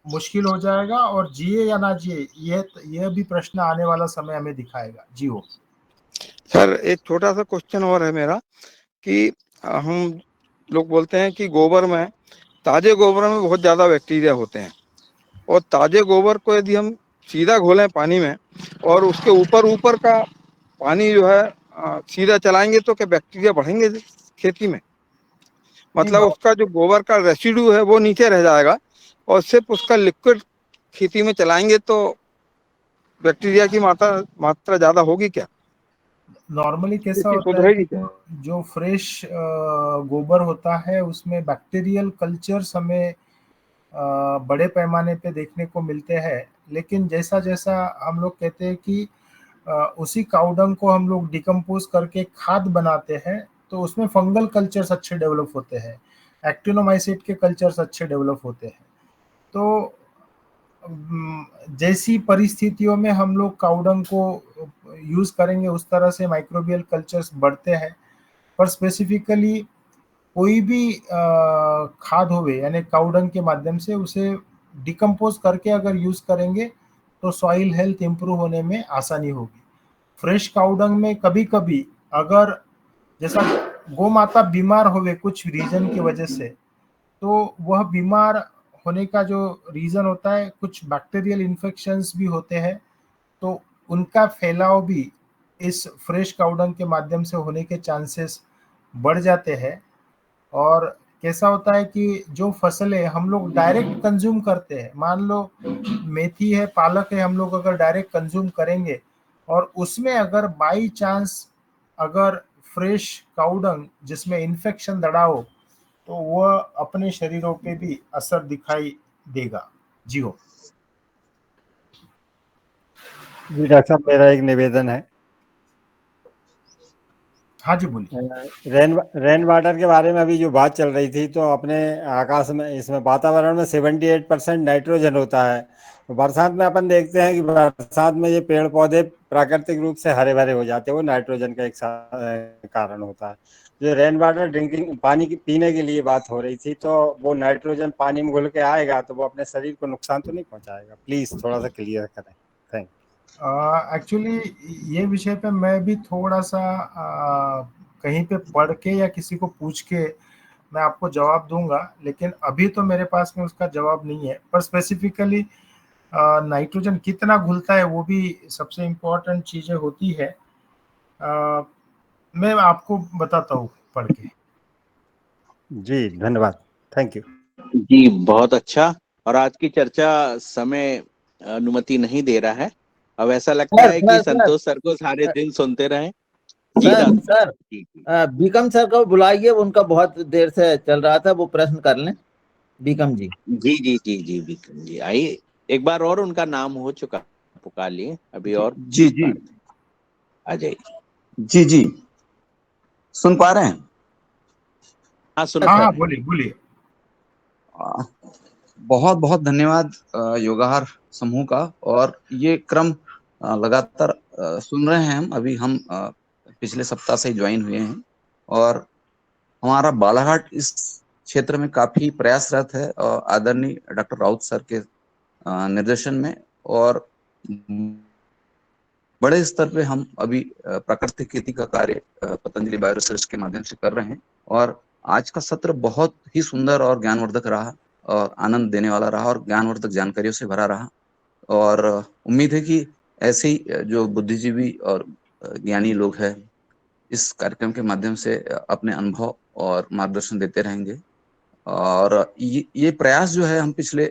S2: मुश्किल हो जाएगा, और जिए या ना जिए यह भी प्रश्न आने वाला समय हमें दिखाएगा। जी हो
S10: सर, एक छोटा सा क्वेश्चन और है मेरा कि हम लोग बोलते हैं कि गोबर में, ताजे गोबर में बहुत ज्यादा बैक्टीरिया होते हैं, और ताजे गोबर को यदि हम सीधा घोलें पानी में और उसके ऊपर ऊपर का पानी जो है सीधा चलाएंगे तो क्या बैक्टीरिया बढ़ेंगे खेती में? मतलब उसका जो गोबर का रेसिड्यू है वो नीचे रह जाएगा, और सिर्फ उसका लिक्विड खेती में चलाएंगे तो बैक्टीरिया की मात्रा ज्यादा होगी क्या?
S2: नॉर्मली कैसा
S10: खेती
S2: होता है
S10: सुधरेगी
S2: कि
S10: क्या?
S2: जो फ्रेश गोबर होता है उसमें बैक्टीरियल कल्चर्स हमें बड़े पैमाने पे देखने को मिलते हैं। लेकिन जैसा जैसा हम लोग कहते हैं कि उसी काउडंग को हम लोग डिकम्पोज करके खाद बनाते हैं, तो उसमें फंगल कल्चर्स अच्छे डेवलप होते हैं, एक्टिनोमाइसिट के कल्चर्स अच्छे डेवलप होते हैं। तो जैसी परिस्थितियों में हम लोग काउडंग को यूज करेंगे उस तरह से माइक्रोबियल कल्चर्स बढ़ते हैं। पर स्पेसिफिकली कोई भी खाद होवे यानी काउडंग के माध्यम से उसे डिकम्पोज करके अगर यूज करेंगे तो सॉइल हेल्थ इंप्रूव होने में आसानी होगी। फ्रेश काउडंग में कभी कभी अगर जैसा गौ माता बीमार होवे कुछ रीजन की वजह से, तो वह बीमार होने का जो रीजन होता है, कुछ बैक्टीरियल इन्फेक्शंस भी होते हैं, तो उनका फैलाव भी इस फ्रेश काउडंग के माध्यम से होने के चांसेस बढ़ जाते हैं। और कैसा होता है कि जो फसलें हम लोग डायरेक्ट कंज्यूम करते हैं, मान लो मेथी है, पालक है, हम लोग अगर डायरेक्ट कंज्यूम करेंगे और उसमें अगर बाई चांस अगर फ्रेश काउडंग जिसमें इन्फेक्शन दड़ा हो, तो वह अपने शरीरों पे भी असर दिखाई देगा। जी हो।
S3: जी डॉक्टर साहब, मेरा एक निवेदन है।
S2: हाँ जी बोलिए।
S3: रेन वाटर के बारे में अभी जो बात चल रही थी, तो अपने आकाश में, इसमें वातावरण में 78% नाइट्रोजन होता है। तो बरसात में अपन देखते हैं कि बरसात में ये पेड़ पौधे प्राकृतिक रूप से हरे भरे हो जाते हैं, वो नाइट्रोजन का एक कारण होता है। जो रेन वाटर ड्रिंकिंग पानी की पीने के लिए बात हो रही थी, तो वो नाइट्रोजन पानी में घुल के आएगा तो वो अपने शरीर को नुकसान तो नहीं पहुंचाएगा? प्लीज थोड़ा सा क्लियर करें। थैंक
S2: एक्चुअली ये विषय पे मैं भी थोड़ा सा कहीं पे पढ़ के या किसी को पूछ के मैं आपको जवाब दूंगा, लेकिन अभी तो मेरे पास में उसका जवाब नहीं है। पर स्पेसिफिकली नाइट्रोजन कितना घुलता है वो भी सबसे इम्पोर्टेंट चीजें होती है। मैं आपको बताता हूँ पढ़ के।
S3: जी धन्यवाद, थैंक यू।
S1: जी बहुत अच्छा। और आज की चर्चा समय अनुमति नहीं दे रहा है। अब ऐसा लगता है कि संतोष सर को सारे दिन सुनते रहें। जी
S4: सर बीकम सर को बुलाइए, उनका बहुत देर से चल रहा था, वो प्रश्न कर लें। बीकम जी।
S1: जी जी जी जी बीकम जी आइए, एक बार और उनका नाम हो चुका, पुकार लिए अभी और
S11: जी जी
S1: आ जाइए।
S11: जी जी सुन पा रहे हैं?
S1: हाँ सुन।
S2: हाँ बोलिए बोलिए।
S11: बहुत बहुत धन्यवाद योगाहार समूह का। और ये क्रम लगातार सुन रहे हैं हम। अभी हम पिछले सप्ताह से ज्वाइन हुए हैं, और हमारा बालाघाट इस क्षेत्र में काफी प्रयासरत है आदरणीय डॉक्टर राउत सर के निर्देशन में। और बड़े स्तर पे हम अभी प्राकृतिक खेती का कार्य पतंजलि बायो रिसर्च के माध्यम से कर रहे हैं। और आज का सत्र बहुत ही सुंदर और ज्ञानवर्धक रहा, और आनंद देने वाला रहा, और ज्ञानवर्धक जानकारियों से भरा रहा। और उम्मीद है कि ऐसे ही जो बुद्धिजीवी और ज्ञानी लोग हैं इस कार्यक्रम के माध्यम से अपने अनुभव और मार्गदर्शन देते रहेंगे। और ये प्रयास जो है हम पिछले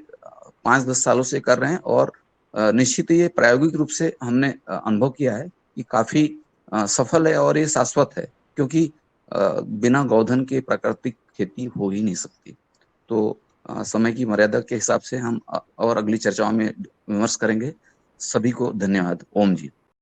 S11: 5-10 सालों से कर रहे हैं और निश्चित ये प्रायोगिक रूप से हमने अनुभव किया है कि काफी सफल है और ये शाश्वत है, क्योंकि बिना गोधन के प्राकृतिक खेती हो ही नहीं सकती। तो समय की मर्यादा के हिसाब से हम और अगली चर्चाओं में विमर्श करेंगे। सभी को धन्यवाद। ओम जी।